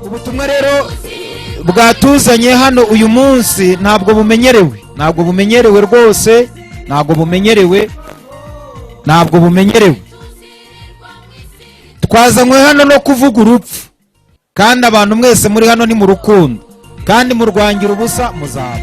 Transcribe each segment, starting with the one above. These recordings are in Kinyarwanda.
ubutumwa rero bwatuzanye hano uyu munsi ntabwo bumenyerewe rwose, ntabwo bumenyerewe. Twazanywe hano no kuvuga urupfu, kandi abantu mwese muri hano ni mu rukundo, kandi murwangira ubusa muzaba.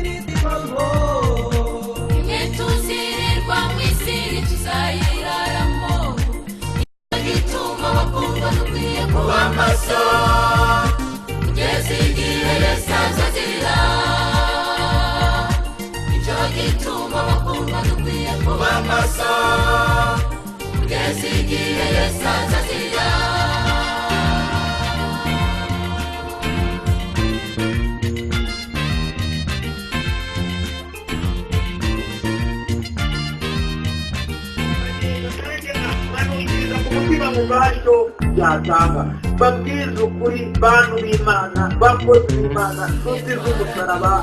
babwiza ukuri bantu b'Imana, bakozi b'Imana, nshuti z'umusaraba,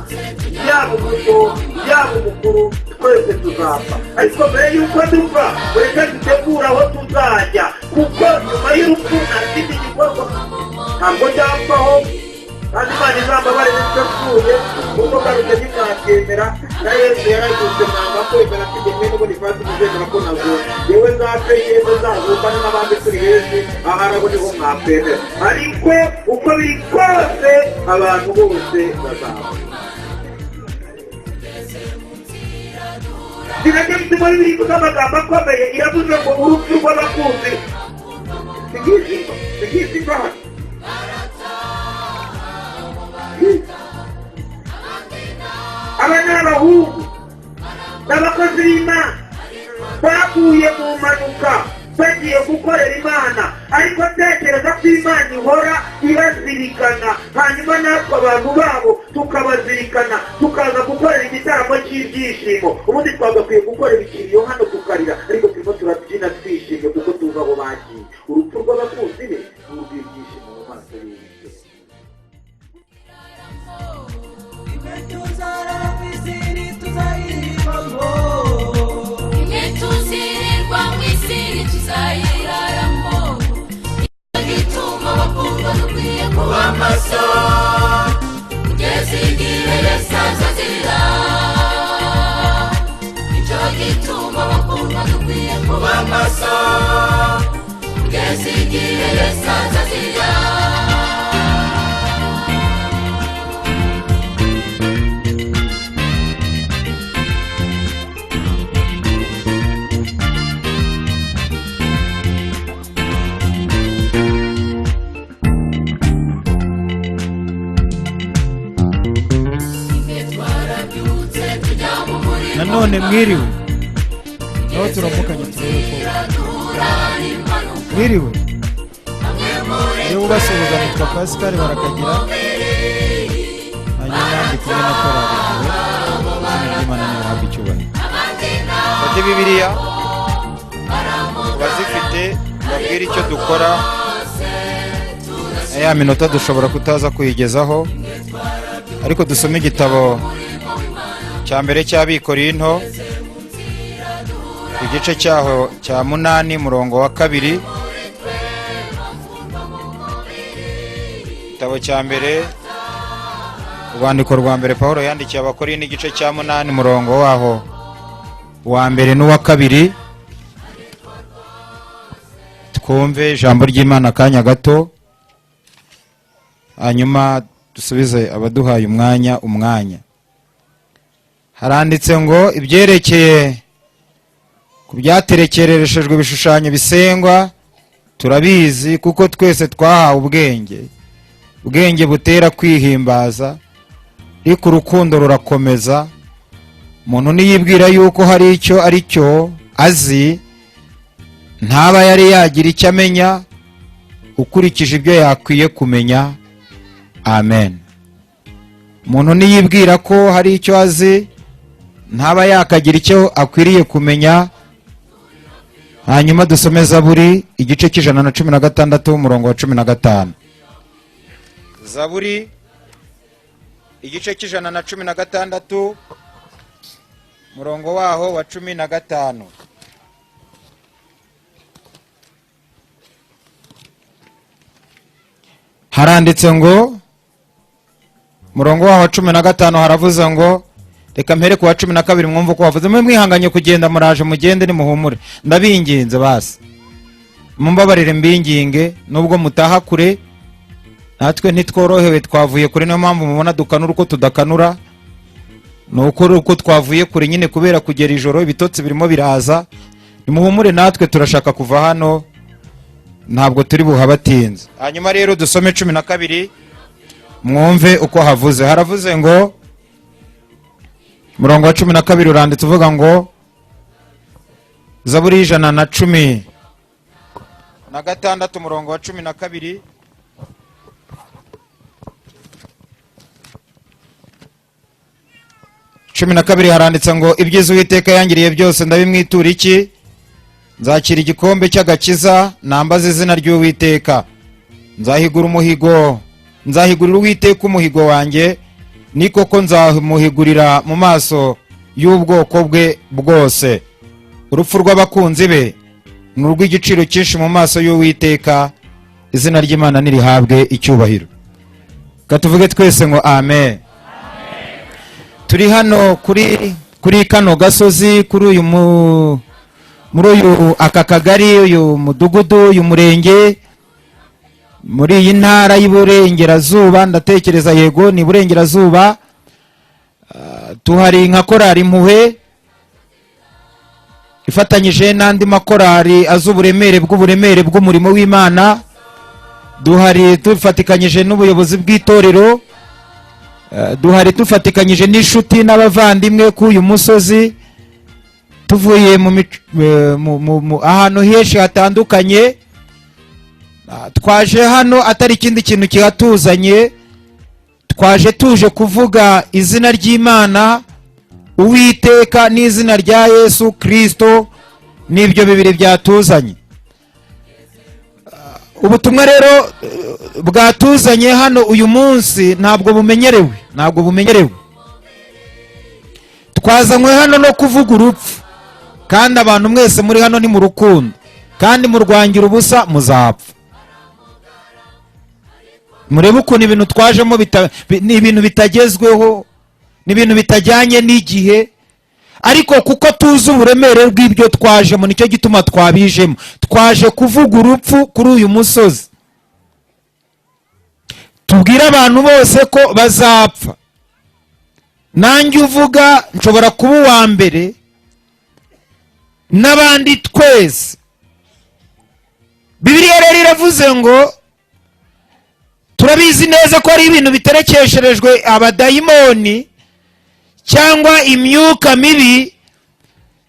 yaba umuto yaba umukuru, twese tuzapfa. Ariko mbere y'uko dupfa mureke dutegura aho tuzajya, kuko nyuma y'urupfu nta kindi gikorwa. Ntabwo cyapfaho kandi Imana izambabare nitapfuye, kuko garutse ntimwabyemera, na Yesu yarayiguze mwanga kwemera kigeme n'ubundi fasi muzemera ko nabwo yewe nzapfe Yesu zazukane n'abandi turi hezi, ahari abo niho mwakwemera. Ariko uko biri kose abantu bose bazapfa. Sinajya mutuma bibiri kuko amagambo akomeye iravuze ngo urupfu rw'abakunzi sigizimba hano. Aba ni abahungu n'abakozi b'Imana baguye mu mpanuka bagiye gukorera Imana, ariko tekereza ko Imana ihora ibazirikana, hanyuma natwe abantu babo tukabazirikana, tukaza gukorera igitaramo cy'ibyishimo. Ubundi twagakwiye gukorera ikiriyo hano tukarira, ariko turimo turabyina twishimye kuko tuzi abo bagiye. Urupfu rw'abakunzi be n'urwo ibyishimo mu maso y'Uwiteka. Nanone mwiriwe, naho turamukanye turebe ko mwiriwe. Yewe ubasuhuza nitwa Pascal barakagira, hanyuma ndi kumwe na korali Imana nibahabwa icyubahiro. Fate Bibiliya bazifite babwire icyo dukora, ya minota dushobora kutaza kuyigezaho, ariko dusome igitabo cya mbere cy'Abikorinto igice cyaho cya 8 murongo wa 2. Igitabo cya mbere, urwandiko rwa mbere Pawulo yandikiye Abakorinto igice cya 8 murongo waho wa 1 n'uwa 2. Twumve ijambo ry'Imana kanya gato, hanyuma dusubize abaduhaye umwanya. haranditse ngo ibyerekeye ku byaterekereshejwe ibishushanyo bisengwa turabizi kuko twese twahawe ubwenge butera kwihimbaza ariko urukundo rurakomeza. Umuntu niyibwira yuko hari icyo ari cyo azi ntaba yari yagira icyo amenya ukurikije ibyo yakwiye kumenya. Amen. Umuntu niyibwira ko hari icyo azi ntaba yakagira icyo akwiriye kumenya. Hanyuma dusome Zaburi igice cy'ijana na 16 umurongo wa 15. Zaburi igice cy'ijana na 16 umurongo waho wa 15. Haranditse ngo umurongo waho wa 15 haravuze ngo reka mpere ku wa 12 mwumva ko wavuze mwihanganye kugenda muraje mugende ni muhumure ndabinginze basi mumbabarire mbinginge nubwo mutaha kure natwe ntitworohewe twavuye kure niyo mpamvu mubona dukanura uko tudakanura nuko uko twavuye kure nyine kubera kugera ijoro ibitotsi birimo biraza nimuhumure natwe turashaka kuva hano ntabwo turi buhabatinze. Hanyuma rero dusome 12 mwumve uko havuze. Haravuze ngo murongo wa 12 uranditse uvuga ngo Zaburi ijana na 16 umurongo wa 12 12 haranditse ngo ibyiza Uwiteka yangiriye byose ndabimwitura iki? Nzakira igikombe cy'agakiza nambaza izina ry'Uwiteka. Nzahigurira Uwiteka umuhigo wanjye ni koko nzamuhigurira mu maso y'ubwoko bwe bwose. Urupfu rw'abakunzi be ni urw'igiciro cyinshi mu maso y'Uwiteka. Izina ry'Imana nirihabwe icyubahiro. Katuvuge twese ngo amen. Turi hano kuri kano gasozi kuri uyu muri uyu aka kagari uyu mudugudu uyu murenge muri iyi ntara y'Iburengerazuba ndatekereza yego ni Burengerazuba. Tuhari nka korari Impuhwe ifatanyije n'andi makorari azuburemere bw'umurimo w'Imana. Duhari tufatikanyije n'ubuyobozi bw'itorero, duhari tufatikanyije n'inshuti n'abavandimwe ku uyu musozi tuvuye mu ahantu henshi hatandukanye. Twaje hano atari ikindi kintu kihatuzanye, twaje tuje kuvuga izina ry'Imana Uwiteka n'izina rya Yesu Kristo, nibyo bibiri byatuzanye. Ubutumwa rero bwatuzanye hano uyu munsi ntabwo bumenyerewe. Twazanywe hano no kuvuga urupfu, kandi abantu mwese muri hano ni mu rukundo, kandi murwangira ubusa muzapfa. Murebe ukuntu ibintu twajemo ni ibintu bitagezweho, ni ibintu bitajyanye n'igihe, ariko kuko tuzi uburemere bw'ibyo twajemo nicyo gituma twabijemo. Twaje kuvuga urupfu kuri uyu musozi, tubwira abantu bose ko bazapfa. Nanjye uvuga nshobora kuba uwa mbere n'abandi twese. Bibiliya rero iravuze ngo turabizi neza ko ari ibintu biterekesherejwe abadayimoni cyangwa imyuka mibi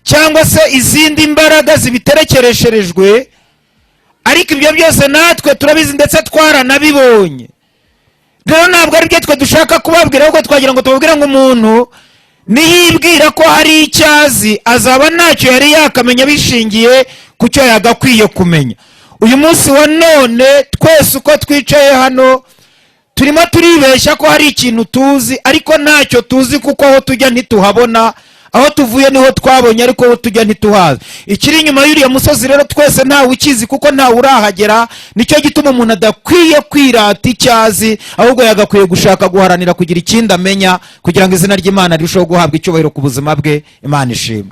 cyangwa se izindi mbaraga zibiterekeresherejwe, ariko ibyo byose natwe turabizi ndetse twaranabibonye. Rero ntabwo ari byo twe dushaka kubabwira, ahubwo twagira ngo tubabwire ngo umuntu niyibwira ko hari icyazi azaba ntacyo yari yakamenya bishingiye ku cyo yagakwiye kumenya. Uyu munsi wa none twese uko twicaye hano turimo turibeshya ko hari ikintu tuzi, ariko ntacyo tuzi kuko aho tujya ntituhabona, aho tuvuye niho twabonye ariko aho tujya ntituhazi. Ikiri inyuma y'uriya musozi rero twese ntawe ukizi kuko ntawe urahagera. Nicyo gituma umuntu adakwiye kwirata icyazi, ahubwo yagakwiye gushaka guharanira kugira ikindi amenya kugira ngo izina ry'Imana rirusheho guhabwa icyubahiro ku buzima bwe. Imana ishimwe.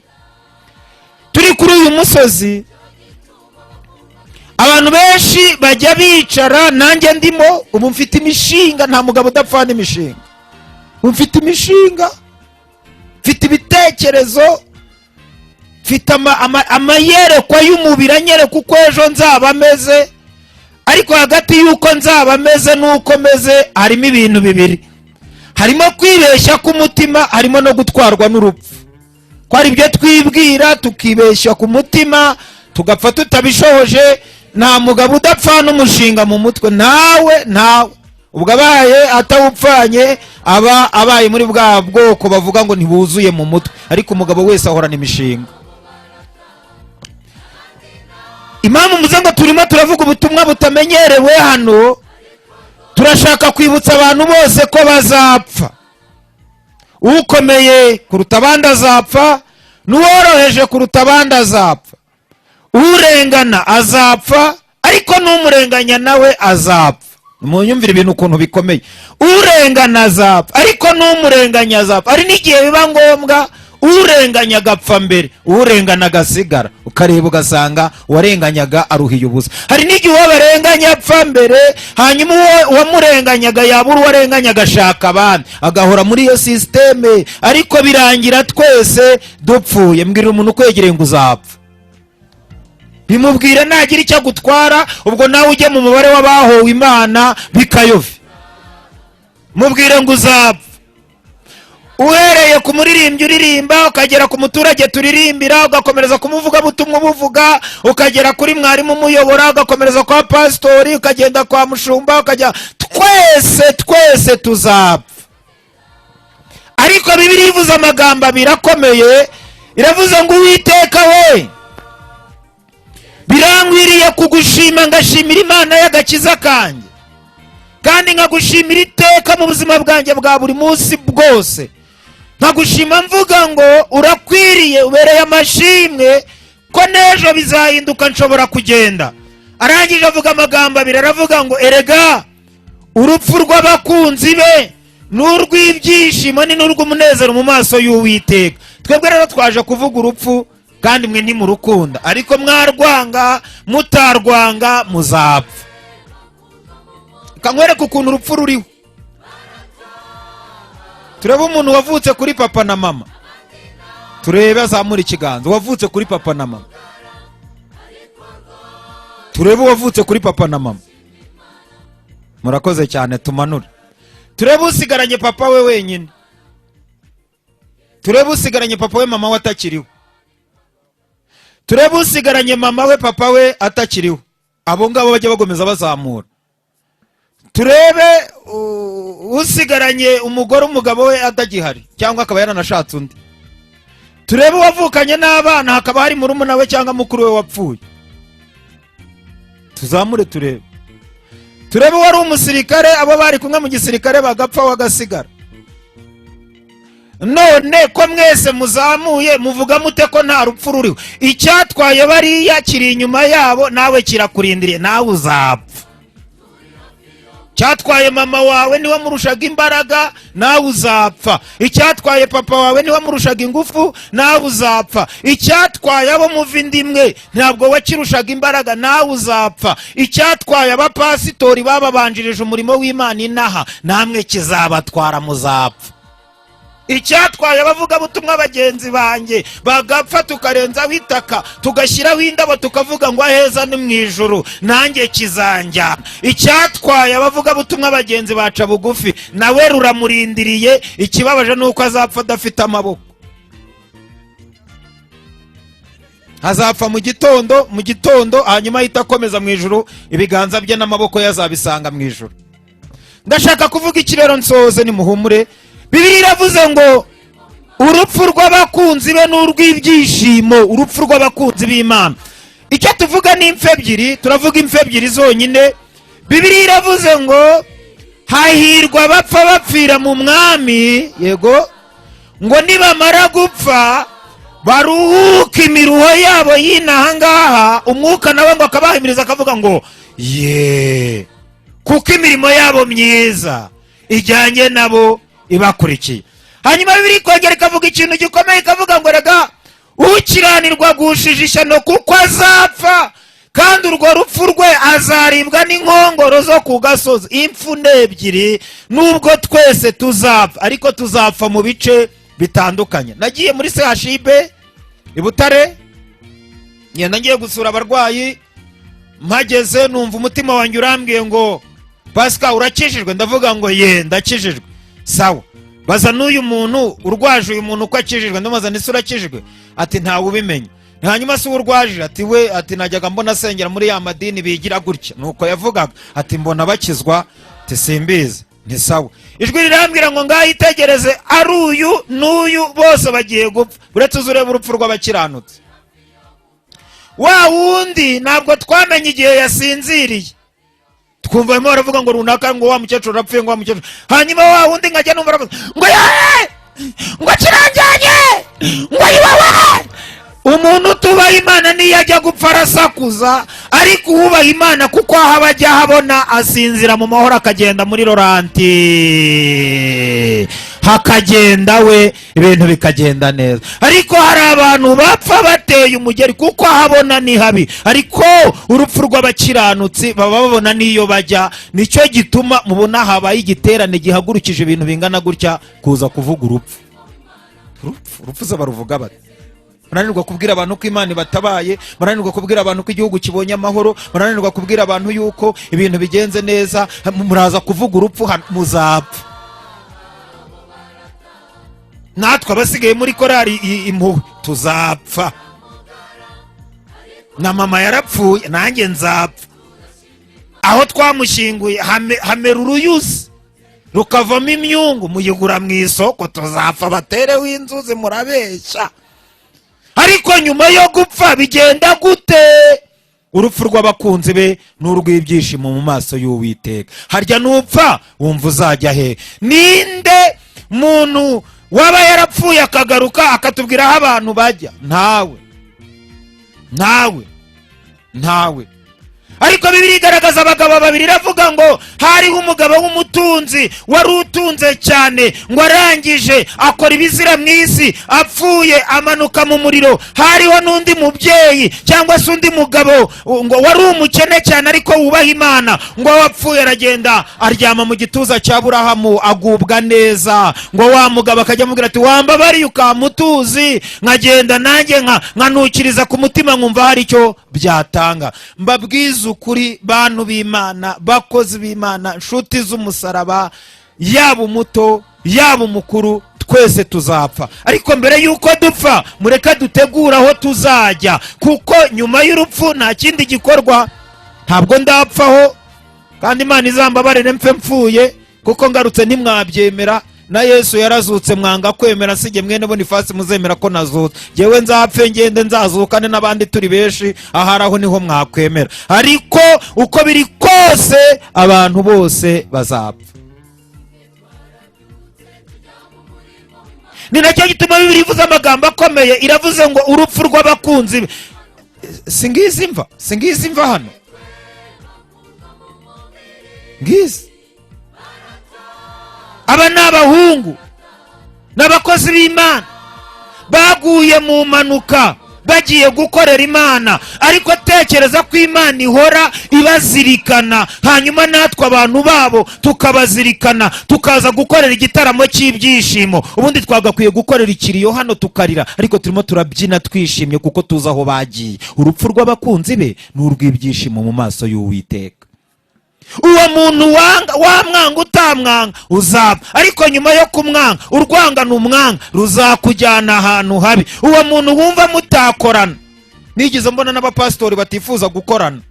Turi kuri uyu musozi, abantu benshi bajya bicara, nanjye ndimo. Ubu mfite imishinga, nta mugabo udapfana imishinga. Mfite imishinga mfite ibitekerezo, mfite amayerekwa y'umubiri anyereka uko ejo nzaba ameze, ariko hagati y'uko nzaba ameze n'uko meze harimo ibintu bibiri. Harimo kwibeshya k'umutima, harimo no gutwarwa n'urupfu. Ko ari byo twibwira tukibeshya ku mutima tugapfa tutabishohoje. Nta mugabo udapfa n'umushinga mu mutwe, nawe ubwo abaye atawupfanye aba abaye muri bwa bwoko bavuga ngo ntibuzuye mu mutwe, ariko umugabo wese ahorana imishinga. Impamvu muze ngo turimo turavuga ubutumwa butamenyerewe hano, turashaka kwibutsa abantu bose ko bazapfa. Ukomeye kuruta abandi azapfa, n'uworoheje kuruta abandi azapfa. Urengana azapfa, ariko n'umurenganya nawe azapfa. Munyumvire ibintu ukuntu bikomeye. Urengana azapfa, ariko n'umurenganya azapfa. Ari n'igihe biba ngombwa urenganya agapfa mbere, urengana agasigara, ukareba ugasanga warenganyaga aruhiye ubusa. Hari n'igihe uwo barenganya apfa mbere, hanyuma uwamurenganyaga yabura uwarenganyaga ashaka abandi, agahora muri iyo systeme, ariko birangira twese dupfuye. Mbwira umuntu ukwegereye ngo uzapfa, bimubwire nagira icyo agutwara, ubwo nawe ujye mu mubare w'abahowe Imana bikayove. Mubwire ngo uzapfa. Uhereye ku muririmbyi uririmba, ukagera ku muturage turirimbira, ugakomereza kumuvuga butumwa ubuvuga, ukagera kuri mwarimu umuyobora, ugakomereza kwa pastori, ukagenda kwa mushumba, ukajya twese tuzapfa. Ariko Bibiliya ivuze amagambo abiri akomeye, iravuze ngo Uwiteka we, birangwiriye kugushima ngashimira Imana y'agakiza kanjye, kandi nkagushimira iteka mu buzima bwanjye bwa buri munsi bwose. Nkagushima mvuga ngo urakwiriye, ubereye amashimwe, ko n'ejo bizahinduka nshobora kugenda. Arangije avuga amagambo abiri, aravuga ngo erega urupfu rw'abakunzi be n'urw'ibyishimo ni n'urw'umunezero mu maso y'Uwiteka. Twebwe rero twaje kuvuga urupfu, kandi mwe ntimurukunda, ariko mwarwanga mutarwanga muzapfa. Kankwereka ukuntu urupfu ruriho. Turebe umuntu wavutse kuri papa na mama, turebe azamura ikiganza. Wavutse kuri papa na mama, turebe uwavutse kuri papa na mama. Murakoze cyane, tumanure. Turebe usigaranye papa we wenyine, turebe usigaranye papa we mama we atakiriho, turebe usigaranye mama we papa we atakiriho. Abo ngabo bajya bagomeza bazamura. Turebe usigaranye umugore umugabo we atagihari, cyangwa akaba yaranashatse undi. Turebe wavukanye n'abana, hakaba hari murumuna we cyangwa mukuru we wapfuye. Tuzamure turebe. Turebe wari umusirikare, abo bari kumwe mu gisirikare bagapfa wagasigara. None ko mwese muzamuye muvuga mute ko nta rupfu ruriho? Icyatwaye bariya kiri inyuma yabo, nawe kirakurindiriye, nawe uzapfa. Icyatwaye mama wawe niwe murushaga imbaraga, nawe uzapfa. Icyatwaye papa wawe niwe murushaga ingufu, nawe uzapfa. Icyatwaye abo muva indimwe ntabwo wakirushaga imbaraga, nawe uzapfa. Icyatwaye abapasitori bababanjirije umurimo w'Imana inaha, namwe kizabatwara muzapfa. Icyatwaye abavuga butumwa bagenzi banjye bagapfa, tukarenzaho itaka, tugashyiraho indabo, tukavuga ngo aheza ni mu ijuru, nanjye kizanjya. Icyatwaye abavuga butumwa bagenzi baca bugufi, nawe ruramurindiriye. Ikibabaje nuko azapfa adafite amaboko. Azapfa mu gitondo, hanyuma ahita akomeza mu ijuru, ibiganza bye n'amaboko yazabisanga mu ijuru. Ndashaka kuvuga ikirero nsoze ni muhumure. Bibiliya iravuze ngo urupfu rw'abakunzi be n'urw'ibyishimo, urupfu rw'abakunzi b'Imana. Icyo tuvuga ni impfu ebyiri, turavuga impfu ebyiri zonyine. Bibiliya iravuze ngo hahirwa abapfa bapfira mu mwami, yego, ngo nibamara gupfa baruhuka imiruho yabo y'inaha ngaha, umwuka nawe ngo akabahimiriza akavuga ngo ye, kuko imirimo yabo myiza ijyanye nabo ibakurikiye. Hanyuma Bibiliya ikongera ikavuga ikintu gikomeye, ikavuga ngo rega ukiranirwa gushije ishyano kuko azapfa, kandi urwo rupfu rwe azaribwa n'inkongoro zo ku gasozi. Impfu n'ebyiri, nubwo twese tuzapfa, ariko tuzapfa mu bice bitandukanye. Nagiye muri CHIB i Butare, ngenda ngiye gusura abarwayi, mpageze numva umutima wanjye urambwiye ngo Pascal urakijijwe? Ndavuga ngo ye ndakijijwe. Sawa, baza n'uyu muntu urwaje uyu muntu uko akijijwe, ndamubaza nise urakijijwe? Ati ntawe ubimenya. Hanyuma se urwaje? Ati we, ati najyaga mbona asengera muri ya madini bigira gutya. Nuko yavugaga ati mbona bakizwa, ati simbizi. Ni sawa, ijwi rirambwira ngo ngaho itegereze, ari uyu n'uyu bose bagiye gupfa, uretse uzureba urupfu rw'abakiranutsi. Wa wundi ntabwo twamenye igihe yasinziriye, twumva barimo baravuga ngo runaka ngo wa mukecuru arapfuye, ngo wa mukecuru. Hanyuma wa wundi nkajya numva aravuga ngo yeee, ngo kiranjyanye, ngo yibawe. Umuntu utubaha Imana niyo ajya gupfa arasakuza, ariko uwubaha Imana kuko aho aba ajya habona asinzira mu mahoro, akagenda muri roranti, hakagenda we, ibintu bikagenda neza. Ariko hari abantu bapfa bateye umugeri kuko ahabona ni habi, ariko urupfu rw'abakiranutsi baba babona niyo bajya. Nicyo gituma mubona habaye igiterane gihagurukije ibintu bingana gutya kuza kuvuga urupfu. Urupfu se baruvuga bate? Murananirwa kubwira abantu ko Imana batabaye, murananirwa kubwira abantu ko igihugu kibonye amahoro, murananirwa kubwira abantu yuko ibintu bigenze neza, muraza kuvuga urupfu, muzapfa. Natwe abasigaye muri korari Impuhwe tuzapfa. Na mama yarapfuye, nanjye nzapfa. Aho twamushyinguye hamera uruyuzi rukavamo imyungu, muyigura mu isoko, tuzapfa batereho inzuzi, murabeshya. Ariko nyuma yo gupfa bigenda gute? Urupfu rw'abakunzi be n'urw'ibyishimo mu maso y'Uwiteka. Harya nupfa wumva uzajya he? Ninde muntu waba yarapfuye akagaruka akatubwira aho abantu bajya? Ntawe. Ariko Bibiliya igaragaza abagabo babiri, iravuga ngo hariho umugabo w'umutunzi wari utunze cyane, ngo arangije akora ibizira mu isi, apfuye amanuka mu muriro. Hariho n'undi mubyeyi cyangwa se undi mugabo ngo wari umukene cyane ariko wubaha Imana, ngo wapfuye aragenda aryama mu gituza cya Burahamu, agubwa neza. Ngo wa mugabo akajya amubwira ati wambabariye ukamutuzi, nkagenda nanjye nkanukiriza ku mutima nkumva hari icyo byatanga. Mbabwiza ukuri bantu b'Imana, bakozi b'Imana, nshuti z'umusaraba, yaba umuto yaba umukuru, twese tuzapfa. Ariko mbere yuko dupfa mureka dutegura aho tuzajya, kuko nyuma y'urupfu nta kindi gikorwa. Ntabwo ndapfaho, kandi Imana izambabarire mpfe mpfuye, kuko ngarutse ntimwabyemera. Na Yesu yarazutse mwanga kwemera, sige mwene Bonifasi muzemera ko nazutse. Jewe nzapfe ngende nzazukane n'abandi turi benshi, aharaho niho mwakwemera. Ariko uko biri kose abantu bose bazapfa. Ni nacyo gituma Bibiliya ivuze amagambo akomeye, iravuze ngo urupfu rw'abakunzi be. Singizi imva hano, ngizi aba ni abahungu n'abakozi b'Imana baguye mu mpanuka bagiye gukorera Imana. Ariko tekereza ko Imana ihora ibazirikana, hanyuma natwe abantu babo tukabazirikana, tukaza gukorera igitaramo cy'ibyishimo. Ubundi twagakwiye gukorera ikiriyo hano tukarira, ariko turimo turabyina twishimye kuko tuzi aho bagiye. Urupfu rw'abakunzi be ni urw'ibyishimo mu maso y'Uwiteka. Uwo muntu wamwanga utamwanga uzapfa, ariko nyuma yo kumwanga urwanga n'umwanga ruzakujyana ahantu habi. Uwo muntu wumva mutakorana, nigeze mbona n'abapasitori batifuza gukorana.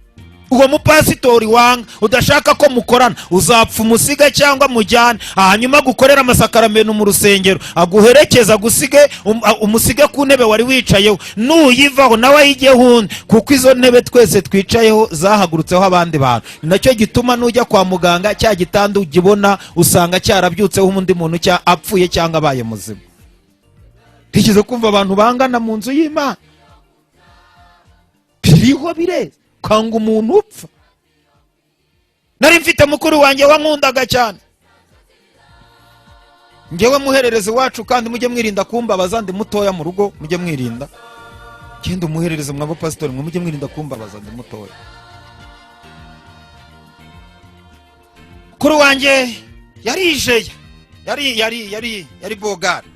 Uwo mupasitori wanga udashaka ko mukorana uzapfa umusiga cyangwa mujyane, hanyuma gukorera amasakaramentu mu rusengero, aguherekeza umusige ku ntebe wari wicayeho, nuyivaho nawe ayijyeho undi, kuko izo ntebe twese twicayeho zahagurutseho abandi bantu. Ni nacyo gituma nujya kwa muganga cya gitanda ugibona usanga cyarabyutseho undi muntu apfuye cyangwa abaye muzima. Ntigeze kumva abantu bangana mu nzu y'Imana, biriho bireze kanga umuntu upfa. Nari mfite mukuru wanjye wankundaga cyane, ngewe muherereze wacu, kandi mujye mwirinda kumbabaza, ndi mutoya mu rugo, mujye mwirinda. Kindi umuherereze mwabo pastor, mujye mwirinda kumbabaza, ndi mutoya. Mukuru wanjye yari ijeye, yari bogari.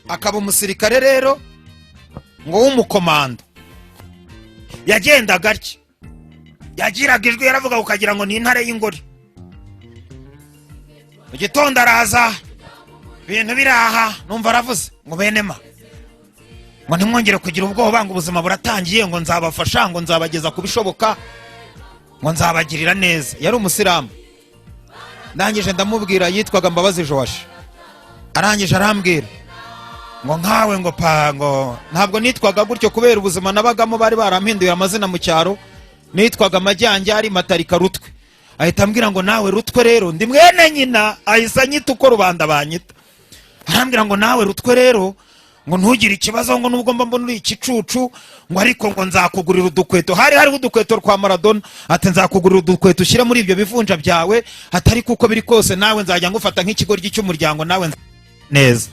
akaba umusirikare rero ngo w'umukomando. Yagendaga atya, yagiraga ijwi yaravuga ukagira ngo ni intare y'ingori. Mu gitondo araza, ibintu biraha, numva aravuze ngo benema, ngo ntimwongere kugira ubwoba, ngo ubuzima buratangiye, ngo nzabafasha, ngo nzabageza ku bishoboka, ngo nzabagirira neza. Yari umusiramu. Ndangije ndamubwira, yitwaga Mbabazi Joash. Arangije arambwira ngo nkawe ngo pango, ntabwo nitwaga gutyo kubera ubuzima nabagamo bari barampinduye amazina mu cyaro, nitwaga Amajyanja ari Matarika Rutwe. Ahita ambwira ngo nawe Rutwe rero ndi mwene nyina, ahisa nyita uko rubanda banyita. Arambwira ngo nawe Rutwe rero ngo ntugire ikibazo, ngo nubwo mba mbona uri ikicucu, ngo ariko ngo nzakugurira udukweto. Hariho udukweto kwa Maradona, ati nzakugurira udukweto ushyira muri ibyo bivunja byawe, atari kuko biri kose nawe nzajya ngufata nk'ikigoryi cy'umuryango nawe neza.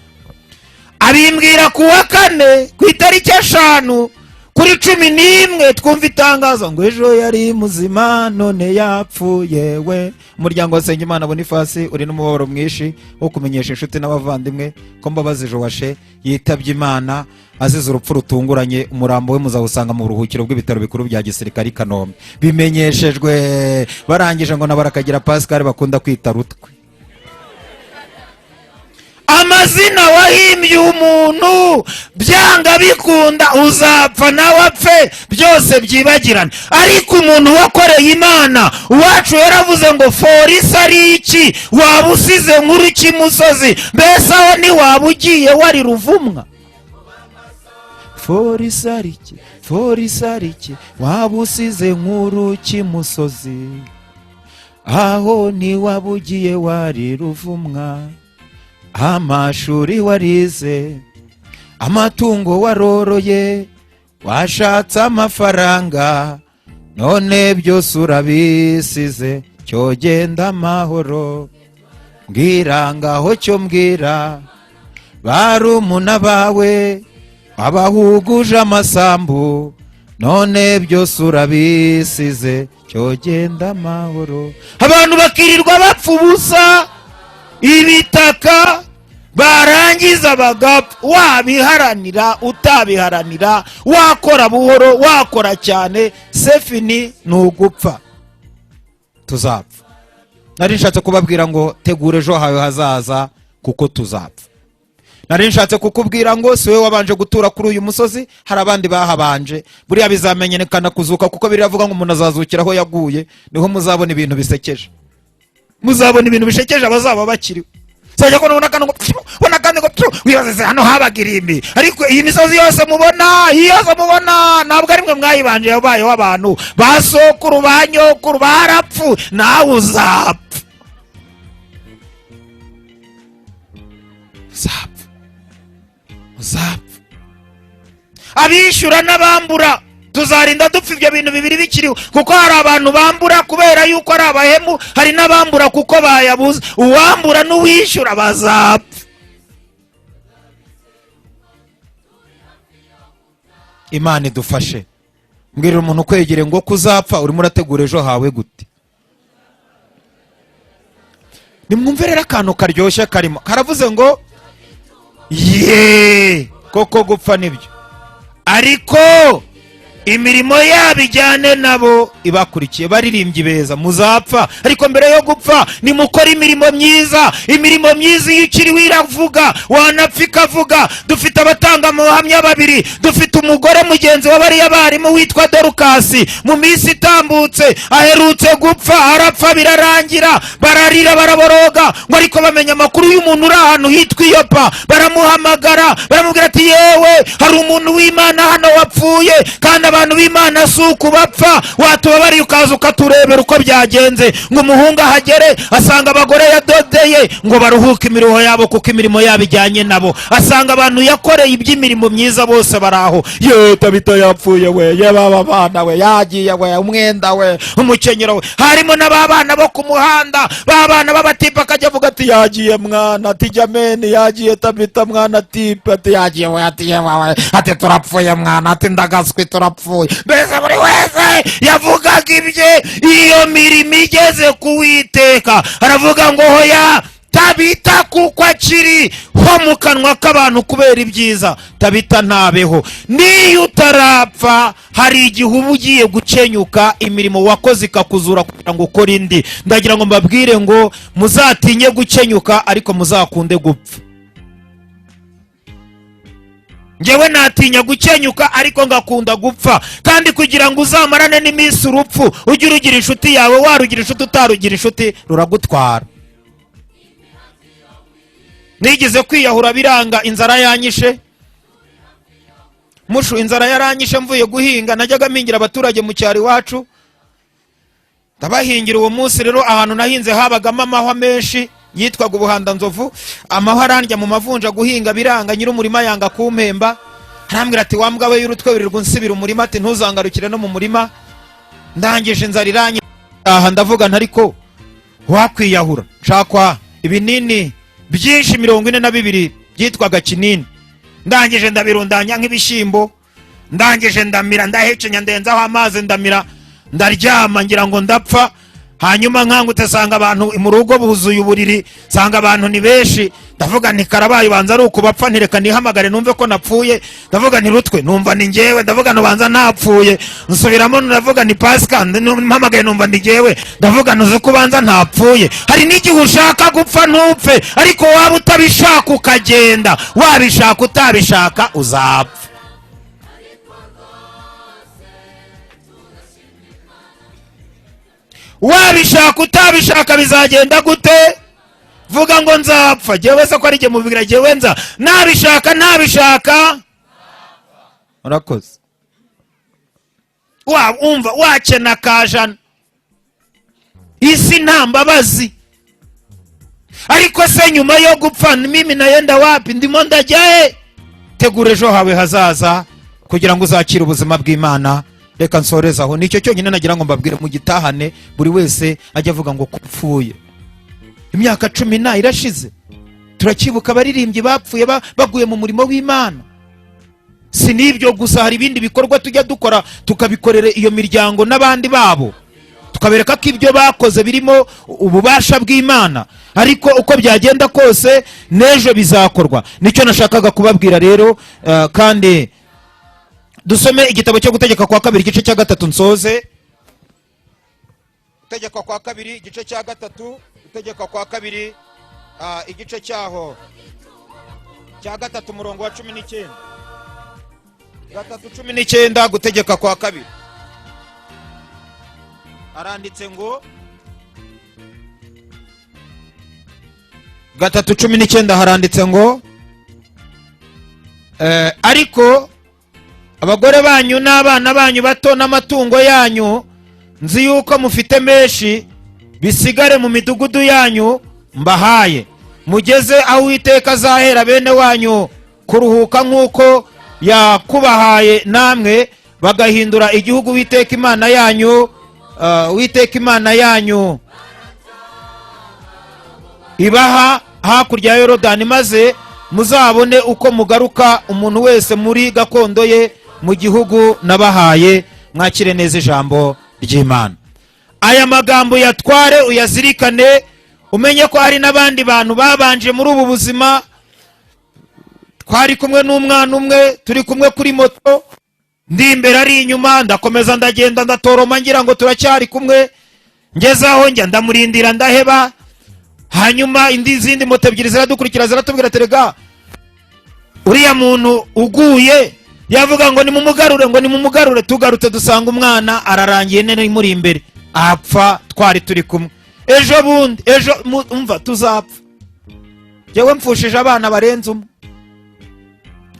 Abimbwira ku wa kane ku itariki 5 kuri 11 twumva itangazo ngo ejo yari muzima none yapfuye we. Umuryango wa Sengimana Boniface uri n'umubabaro mwinshi wo kumenyesha inshuti n'abavandimwe ko Mbabazi Joashe yitabye Imana azize urupfu rutunguranye. Umurambo we muzawusanga mu buruhukiro bw'ibitaro bikuru bya gisirikari Kanombe. Bimenyeshejwe barangije ngo na Barakagira Pascal bakunda kwita Rutwe. Amazina wahimbye umuntu byanga bikunda uzapfa nawe apfe byose byibagirana, ariko umuntu wakoreye Imana uwacu yaravuze ngo forisa ari iki waba usize nkuru cy'imusozi, mbese aho ni waba ugiye wari ruvumwa. Forisa ari iki waba usize nkuru cy'imusozi, aho ni waba ugiye wari ruvumwa. Amashuri warize, amatungo waroroye, washatse amafaranga, none byose urabisize, cyo genda amahoro. Mbwira ngaho cyo mbwira barumuna bawe abahuguje amasambu, none byose urabisize, cyo genda amahoro. Abantu bakirirwa bapfa ubusa ibitaka, barangiza bagapfa. Wabiharanira utabiharanira, wakora buhoro wakora cyane, sefini nugupfa, tuzapfa. Nari nshatse kubabwira ngo tegure ejo hawe hazaza kuko tuzapfa. Nari nshatse kukubwira ngo siwe wabanje gutura kuri uyu musozi, hari abandi bahabanje. Buriya bizamenyekana kuzuka kuko biravuga ngo umuntu azazukira aho yaguye, niho muzabona ibintu bisekeje. Muzabona ibintu bishekeje abazaba bakiriwe. Sajya ko nubona kandi ngo wibaze hano habagirimbi, ariko iyi misozi yose mubona ntabwo ari mwe mwayibanje, yabayeho abantu basokuru banyokuru barapfu, nawe uzapfa. Abishyura n'abambura tuzarinda dupfa ibyo bintu bibiri bikiriho, kuko hari abantu bambura kubera yuko ari abahemu, hari n'abambura kuko bayabuze. Uwambura n'uwishyura bazapfa. Imana idufashe. Mbwirira umuntu kwegere ngo kuzapfa urimo urategura ejo hawe gute. Nimwumve rero akantu karyoshye karimo karavuze ngo koko gupfa nibyo, ariko imirimo yabo ijyane nabo ibakurikiye. Baririmbyi beza muzapfa, ariko mbere yo gupfa nimukora imirimo myiza. Imirimo myiza iyo ukiri wiravuga, wanapfa ikavuga. Dufite abatanga mu buhamya babiri. Dufite umugore mugenzi w'abariya barimu witwa Dorukasi, mu minsi itambutse aherutse gupfa, arapfa birarangira. Bararira baraboroga ngo ariko bamenya amakuru y'umuntu uri ahantu hitwa Iyopa. Baramuhamagara baramubwira ati yewe hari umuntu w'Imana hano wapfuye, kandi abantu b'Imana si ukubapfa, watubabariye ukaza ukaturebera uko byagenze. Ngo umuhungu ahagere asanga abagore yadodeye ngo baruhuke imiruho yabo kuko imirimo yabo ijyanye nabo. Asanga abantu yakoreye iby'imirimo myiza bose baraho. Ye Tabita yapfuye we, ye baba bana we yagiye we, umwenda we, umukenyero we. Harimo n'ababana bo ku muhanda, babana babatipa akajya avuga ati yagiye mwana, ati Jameni yagiye Tabita mwana, tipa ati yagiye we, ati yewe ati turapfuye mwana, ati ndagaswe turapfuye. Mbese buri wese yavugaga ibye. Iyo mirimo igeze ku Uwiteka aravuga ngo hoya Tabita kuko akiri ho mu kanwa k'abantu kubera ibyiza, Tabita ntabeho. Niyo utarapfa hari igihe uba ugiye gucenyuka, imirimo wakoze ikakuzura kugira ngo ukore indi. Ndagira ngo mbabwire ngo muzatinye gucenyuka ariko muzakunde gupfa. Ngewe natinya gucenyuka ariko ngakunda gupfa, kandi kugira ngo uzamarane n'iminsi urupfu ujye urugira inshuti yawe, warugira inshuti utarugira inshuti ruragutwara. Nigeze kwiyahura biranga, inzara yanyishe. Mushu inzara yaranyishe mvuye guhinga, najyaga mpingira abaturage mu cyari wacu, ndabahingira. Uwo munsi rero ahantu nahinze habagamo amahwa menshi yitwaga ubuhandanzovu. Amahwa arandya mu mavunja, guhinga biranga, nyiri umurima yanga kumpemba. Arambwira ati wambwa we y'urutwe wirirwa unsibira umurima, ati ntuzangarukire no mu murima. Ndangije inzara iranye, aha ndavuga ntariko wakwiyahura. Nshakwa ibinini byinshi 42 byitwaga kinini. Ndangije ndabirundanya nk'ibishimbo, ndangije ndamira, ndahecenya ndenzaho amazi, ndamira, ndaryama ngira ngo ndapfa. Hanyuma nkangute sanga abantu mu rugo buzuye uburiri, sanga abantu ni benshi. Ndavuga nti karabaye banza ari ukubapfa, ntireka nihamagare numve ko napfuye. Ndavuga nti Rutwe numva ni ngewe, ndavuga no banza napfuye. Nsubiramo ndavuga ni Pascal, mpamagaye numva ndi ngewe. Ndavuga nuze ko banza ntapfuye. Hari n'igihe ushaka gupfa ntupfe, ariko waba utabishaka ukagenda, wabishaka utabishaka uzapfa. Wabishaka utabishaka bizagenda gute? Vuga ngo nzapfa. Jewe se ko ari je mubwira, jewe nza nabishaka ntabishaka. Urakoze. Umva wakena kajana, isi nta mbabazi. Ariko se nyuma yo gupfa mimi nayenda wapi? Ndimo ndajyahe? Tegura ejo hawe hazaza kugira ngo uzakire ubuzima bw'Imana. Reka nsoreza aho, nicyo cyonyine nagira ngo mbabwire mu gitahane. Buri wese ajya avuga ngo kupfuye. Imyaka 10 irashize, turakibuka abaririmbyi bapfuye baguye mu murimo w'Imana. Si nibyo gusa, hari ibindi bikorwa tujya dukora tukabikorera iyo miryango n'abandi babo, tukabereka ko ibyo bakoze birimo ububasha bw'Imana. Ariko uko byagenda kose nejo bizakorwa. Nicyo nashakaga kubabwira rero. Kandi dusome igitabo cyo Gutegeka kwa 2 igice cya 3 nsoze. Gutegeka kwa 2 igice cya 3, Gutegeka kwa 2 igice cyaho cya 3 umurongo wa 19. 3:19 Gutegeka kwa 2 aranditse ngo 3:19 haranditse ngo ariko abagore banyu n'abana banyu bato n'amatungo yanyu nzi yuko mufite menshi, bisigare mu midugudu yanyu mbahaye. Mugeze aho Uwiteka azahera bene wanyu kuruhuka nk'uko yakubahaye, namwe bagahindura igihugu Uwiteka Imana yanyu ibaha hakurya ya Yorodani, maze muzabone uko mugaruka umuntu wese muri gakondo ye mu gihugu nabahaye. Mwakire neza ijambo ry'Imana. Aya magambo yatware uyazirikane, umenye ko hari n'abandi bantu babanje muri ubu buzima. Twari kumwe n'umwana umwe, turi kumwe kuri moto, ndi imbere ari inyuma, ndakomeza ndagenda ndatoroma ngira ngo turacyari kumwe. Ngezaho njya ndamurindira ndaheba. Hanyuma izindi moto ebyiri ziradukurikira ziratubwira terega uriya muntu uguye, yavuga ngo nimumugarure. Tugarutse dusanga umwana ararangiye nene muri imbere apfa. Twari turi kumwe. Ejo umva tuzapfa. Jewe mfushije abana barenze umwe,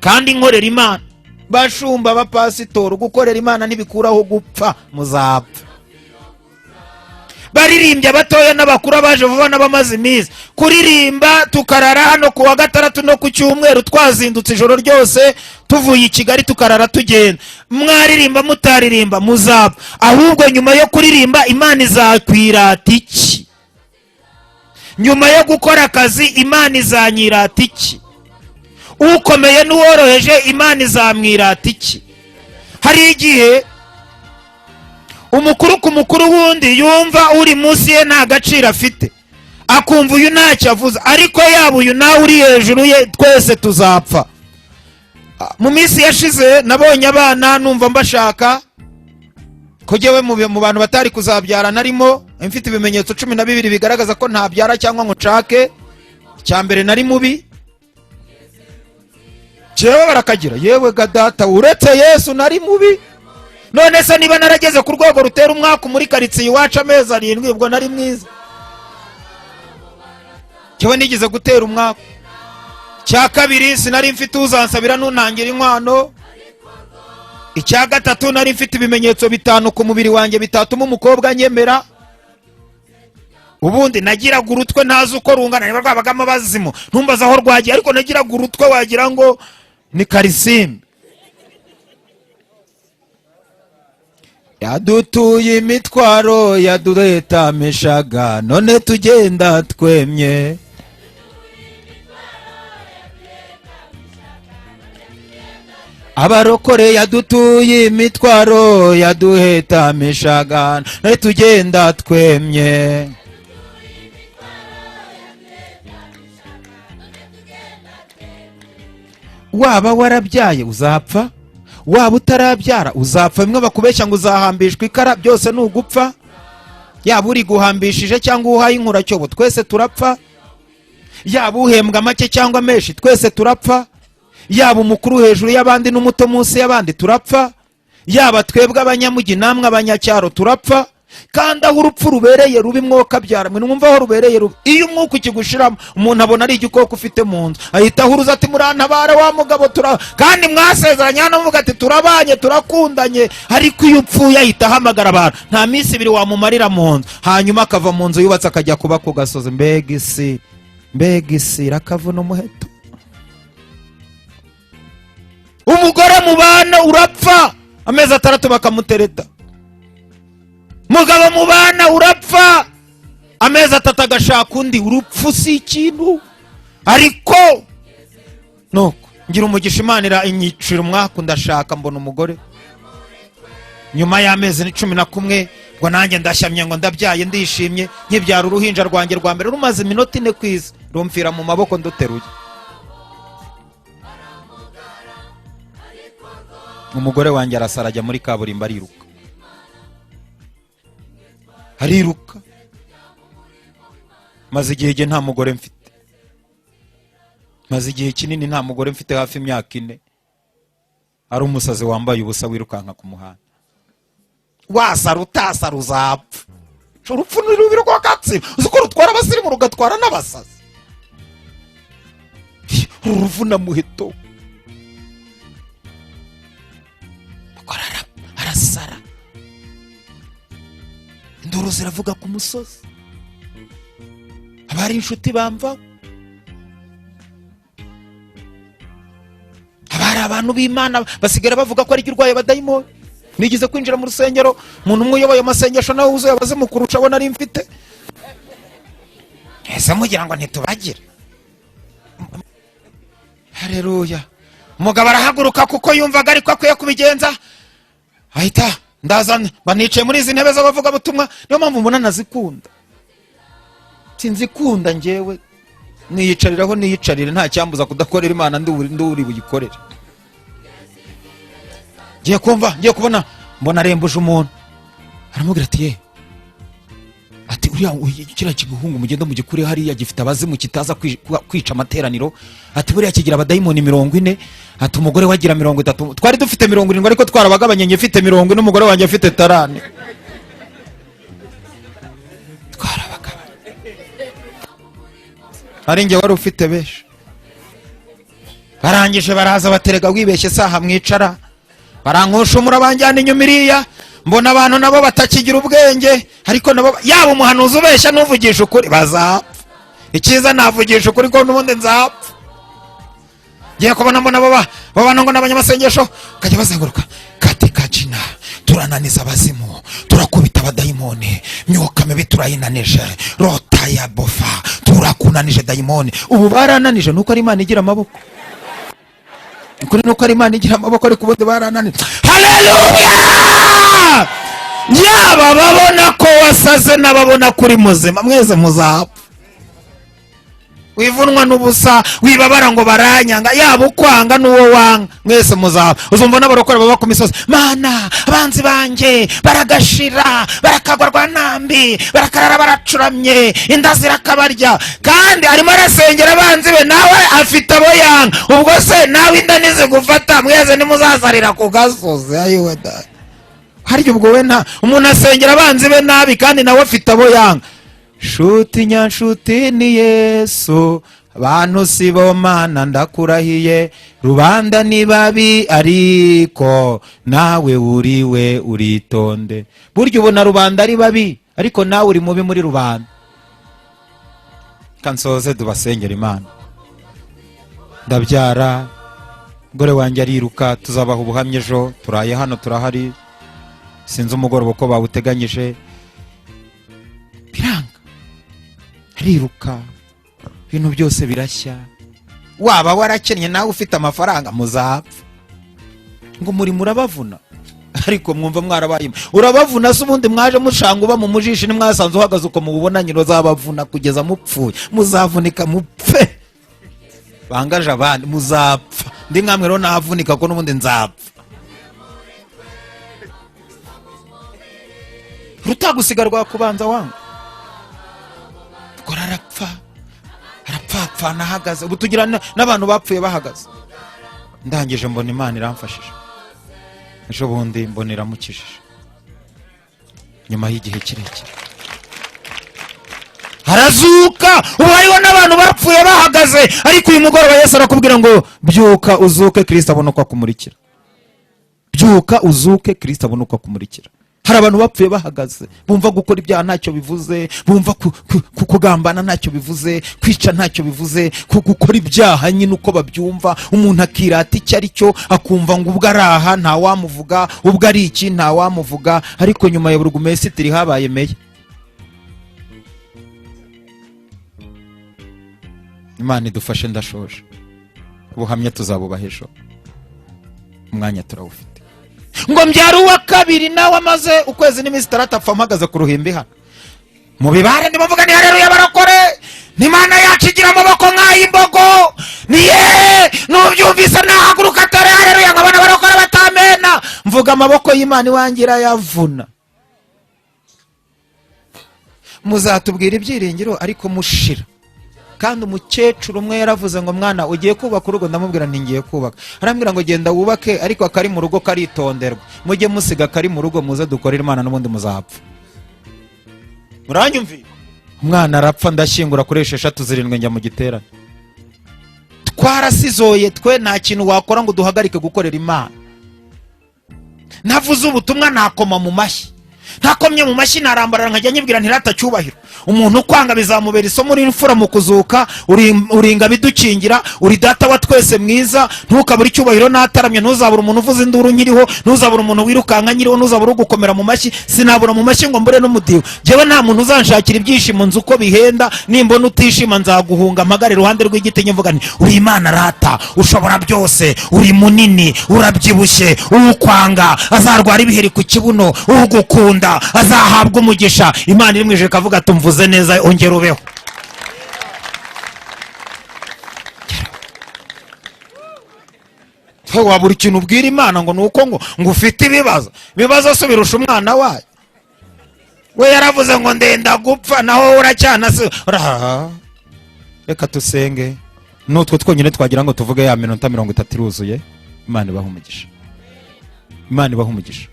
kandi nkorera Imana. Bashumba bapasitori, gukorera Imana ntibikuraho gupfa, muzapfa. Baririmbya batoya n'abakuru baje vuba n'abamaze iminsi. Kuririmba tukarara hano ku wa 6 no ku cyumweru, twazindutse ijoro ryose tuvuye i Kigali tukarara tugenda. Mwaririmba mutaririmba muzapfa. Ahubwo nyuma yo kuririmba Imana izakwirata iki? Nyuma yo gukora akazi Imana izanyirata iki? Ukomeye n'uworoheje Imana izamwirata iki? Hari igihe umukuru ku mukuru wundi yumva uri munsi ye nta gaciro afite, akumva uyu ntacyo avuze, ariko yaba uyu nawe uri hejuru ye twese tuzapfa. Mu minsi yashize nabonye abana numva mbashaka ko jyewe mu bantu batari kuzabyara narimo mfite ibimenyetso 12 bigaragaza ko ntabyara cyangwa ngo nshake. Cya mbere nari mubi, jewe barakagira yewe gadata uretse Yesu nari mubi. None se niba narageze ku rwego rutera umwaka muri karitsiye iwacu amezi 7 ubwo nari mwiza? Jewe nigeze gutera umwaka. Cya kabiri sinari mfite uzansabira nunangira inkwano. Icya gatatu nari mfite ibimenyetso 5 ku mubiri wanjye bitatuma umukobwa nyemera. Ubundi nagiraga urutwe ntazi uko rungana, niba rwabagamo abazimu ntumbaza aho rwagiye, ariko nagiraga urutwe wagira ngo ni karisimbi. Yadutuye imitwaro yaduretamishaga, none tugenda twemye. Abarokore yadutuye imitwaro yaduhetamishaga, none tugenda twemye. Waba warabyaye uzapfa, waba utarabyara uzapfa. Bimwe bakubeshya ngo uzahambishwa ikara, byose ni ugupfa. Yaba uri guhambishije cyangwa uhaye inkuracyobo twese turapfa. Yaba uhembwa make cyangwa menshi twese turapfa. Yaba umukuru hejuru y'abandi n'umuto munsi y'abandi turapfa. Yaba twebwe abanyamugi namwe abanyacyaro turapfa. Kandi aho urupfu rubereye rubi mwoka byara mwe numva aho rubereye rubi. Iyo umwuka ukigushiramo umuntu abona ari igikoko ufite mu nzu, ahita ahuruza ati murantabare wa mugabo kandi mwasezeranye hano muvuga ati turabanye turakundanye. Ariko iyo upfuye ahita ahamagara abantu, nta minsi 2 wamumarira mu nzu, hanyuma akava mu nzu yubatse akajya kuba ku gasozi. Mbega isi rakavuna umuheto. Umugore mu bana urapfa amezi 3 bakamutereta. Mugabo mu bana urapfa amezi 3 agashaka undi. Urupfu si ikintu, ariko nuko ngira umugisha Imana inyicira umwaka ndashaka mbona umugore. Nyuma y'amezi 11 ngo nanjye ndashyamye ngo ndabyaye ndishimye, nkibyara uruhinja rwanjye rwa mbere rumaze iminota 4 kwisi, rumfira mu maboko nduteruye. Umugore wanjye arasara ajya muri kaburimbo ariruka. Maze igihe nta mugore mfite, maze igihe kinini nta mugore mfite, hafi imyaka 4. Ari umusazi wambaye ubusa wirukanka ku muhanda. Wasara utasara uzapfa. Urupfu ni rubi rw'agatsima, uko rutwara abasirimu rugatwara n'abasazi. Uruvuna muheto. Arasara. Induru ziravuga ku musozi. Abari inshuti bamva. Abari abantu b'Imana basigara bavuga ko ari urwaye abadayimoni. Nigize kwinjira mu rusengero, umuntu umwe uyoboye amasengesho nawe uzuye abazimu kurusha abona ari mfite. Ese mugira ngo ntitubagira. Haleluya. Umugabo arahaguruka kuko yumvaga ariko akwiye kubigenza. Ahita ndazana banicaye muri izi ntebe z'abavuga butumwa. Niyo mpamvu mbona nazikunda. Sinzikunda njyewe niyicariraho niyicarire, nta cyambuza kudakorera Imana nduri buyikorere. Ngiye kubona mbona arembuje umuntu. Aramubwira ati ati uriya kiriya kiguhungu mugenda mugikure hariya gifite abazimu kitaza kwica amateraniro. Ati buriya kigira abadayimoni 40. Ati umugore wagira 30. Twari dufite 70 ariko twarabagabanye, ngifite 40 n'umugore wanjye afite 30. Twarabagabanye. Ari nge wari ufite besha. Barangije baraza baterega wibeshye saha mwicara. Barankosha umurabanjyana inyuma iriya. Mbona abantu nabo batakigira ubwenge, ariko nabo yaba umuhanuzi ubeshya n'uvugisha ukuri bazapfa. Ikiza navugisha ukuri ko n'ubundi nzapfa. Ngiye kubona mbona babana ngo n'abanyamasengesho kajya bazenguruka. Katika jina turananiza abazimu, turakubita abadayimoni, myuka mibi turayinanije, rota ya bofa turakunanije dayimoni. Ubu barananije nuko ari Imana igira amaboko. Ukuri nuko ari Imana igira amaboko, ariko ubundi barananije. Haleluya! Yaba babona ko wasaze n'ababona kuri muzima mweze muzapfa. wivunwa n'ubusa, wibabara ngo baranyanga, yaba ukwanga n'uwo wanga, mwese muzaba. Uzumva n'abarokore baba ku misozi, Mana abanzi banjye baragashira, barakagwa rwanambi, barakarara baracuramye, inda zirakabarya, kandi arimo arasengera abanzi be, nawe afite abo yanga. Ubwo se nawe inda nizigufata, mwese nimuzazarira ku gasozi. Ayiwe da, harya ubwo we nta umuntu asengera abanzi be nabi kandi nawe afite abo yanga? Shuti nyanshuti ni Yesu, abantu si bo Mana ndakurahiye, rubanda ni babi ariko nawe uriwe uritonde. Burya ubona rubanda ari babi ariko nawe uri mubi muri rubanda. Kansoze dubasengera Imana. Ndabyara, gore wanjye ariruka, tuzabaha ubuhamya ejo, turaye hano turahari, sinzi umugoroba uko bawuteganyije, biranga, ariruka, ibintu byose birashya. Waba warakennye nawe ufite amafaranga, muzapfa. Ngo muri murabavuna, ariko mwumva mwarabaye urabavuna. Se ubundi mwaje mushanga uba mu mujishi, nimwasanze uhagaze uko mubona nyino zabavuna kugeza mupfuye. Muzavunika mupfe, bangaje abandi muzapfa. Ndi nkamwe rero navunika ko n'ubundi nzapfa. Rutagusigarwa kubanza wanga, kora arapfa, arapfa nahagaze. Ubu tugira n'abantu bapfuye bahagaze. Ndangije mbona Imana iramfashije, ejo bundi mbona iramukishije, nyuma y'igihe kirekire harazuka. Ubu hariho n'abantu bapfuye bahagaze, ariko uyu mugoroba Yesu arakubwira ngo byuka uzuke, Kristo abona uko akumurikira. Byuka uzuke, Kristo abona uko akumurikira. Hari abantu bapfuye bahagaze, bumva gukora ibyaha ntacyo bivuze, bumva kugambana ntacyo bivuze, kwica ntacyo bivuze, gukora ibyaha nyine uko babyumva. Umuntu akirata icyo ari cyo, akumva ngo ubwo ari aha nta wamuvuga, ubwo ari iki nta wamuvuga, ariko nyuma ya burugumesitiri habaye meya. Imana idufashe, ndashoje. Ubuhamya tuzabubaha ejo, umwanya turawufite. Ngo mbyara uwa kabiri, nawe amaze ukwezi n'iminsi 6 apfa, mpagaze ku ruhimbi hano mu bibare, ndimuvuga ni haleluya barokore. Ni Imana yacu igira amaboko nk'ay'imbogo, niye nubyumvise nahaguruka atari haleluya, nkabona barokore batamena. Mvuga amaboko y'Imana iwangira yavuna. Muzatubwira ibyiringiro ariko mushira. Kandi umukecuru umwe yaravuze ngo mwana ugiye kubaka urugo, ndamubwira nti ngiye kubaka. Arambwira ngo genda wubake, ariko akari mu rugo karitonderwa. Mujye musiga kari mu rugo, muze dukorera Imana n'ubundi muzapfa. Muranyumvira? Umwana arapfa, ndashyingura kuri 6-7 njya mu giterane. Twarasizoye twe, nta kintu wakora ngo duhagarike gukorera Imana. Navuze ubutumwa nakoma mu mashyi, ntakomye mu mashyi narambarara nkajya nyibwira ntirata cyubahiro. Umuntu kwanga bizamubera isomo n'imfura mu kuzuka. Uringa bidukingira, uri data wa twese mwiza, ntukabura icyubahiro nataramye. Ntuzabura umuntu uvuza induru nkiriho, ntuzabura umuntu wirukanka nkiriho, ntuzabura ugukomera mu mashyi. Sinabura mu mashyi ngo mbure n'umudiho. Jewe nta muntu uzanshakira ibyishimo nzi uko bihenda. Nimbona utishima nzaguhunga, mpagare iruhande rw'igiti nyivuga nti uri Imana rata, ushobora byose, uri munini, urabyibushye. Ukwanga azarwara ibiheri ku kibuno, ugukunda azahabwa umugisha. Imana iri mwijuru ikavuga tumvuze neza, ongera ubeho. Wabura ikintu ubwira Imana ngo nuko ngo ufite ibibazo se birusha umwana wayo. We yaravuze ngo ndenda gupfa, naho uracyana se. Reka tusenge, nutwe twonyine twagira ngo tuvuge ya minota 30 iruzuye. Imana ibaha umugisha, Imana ibaha umugisha,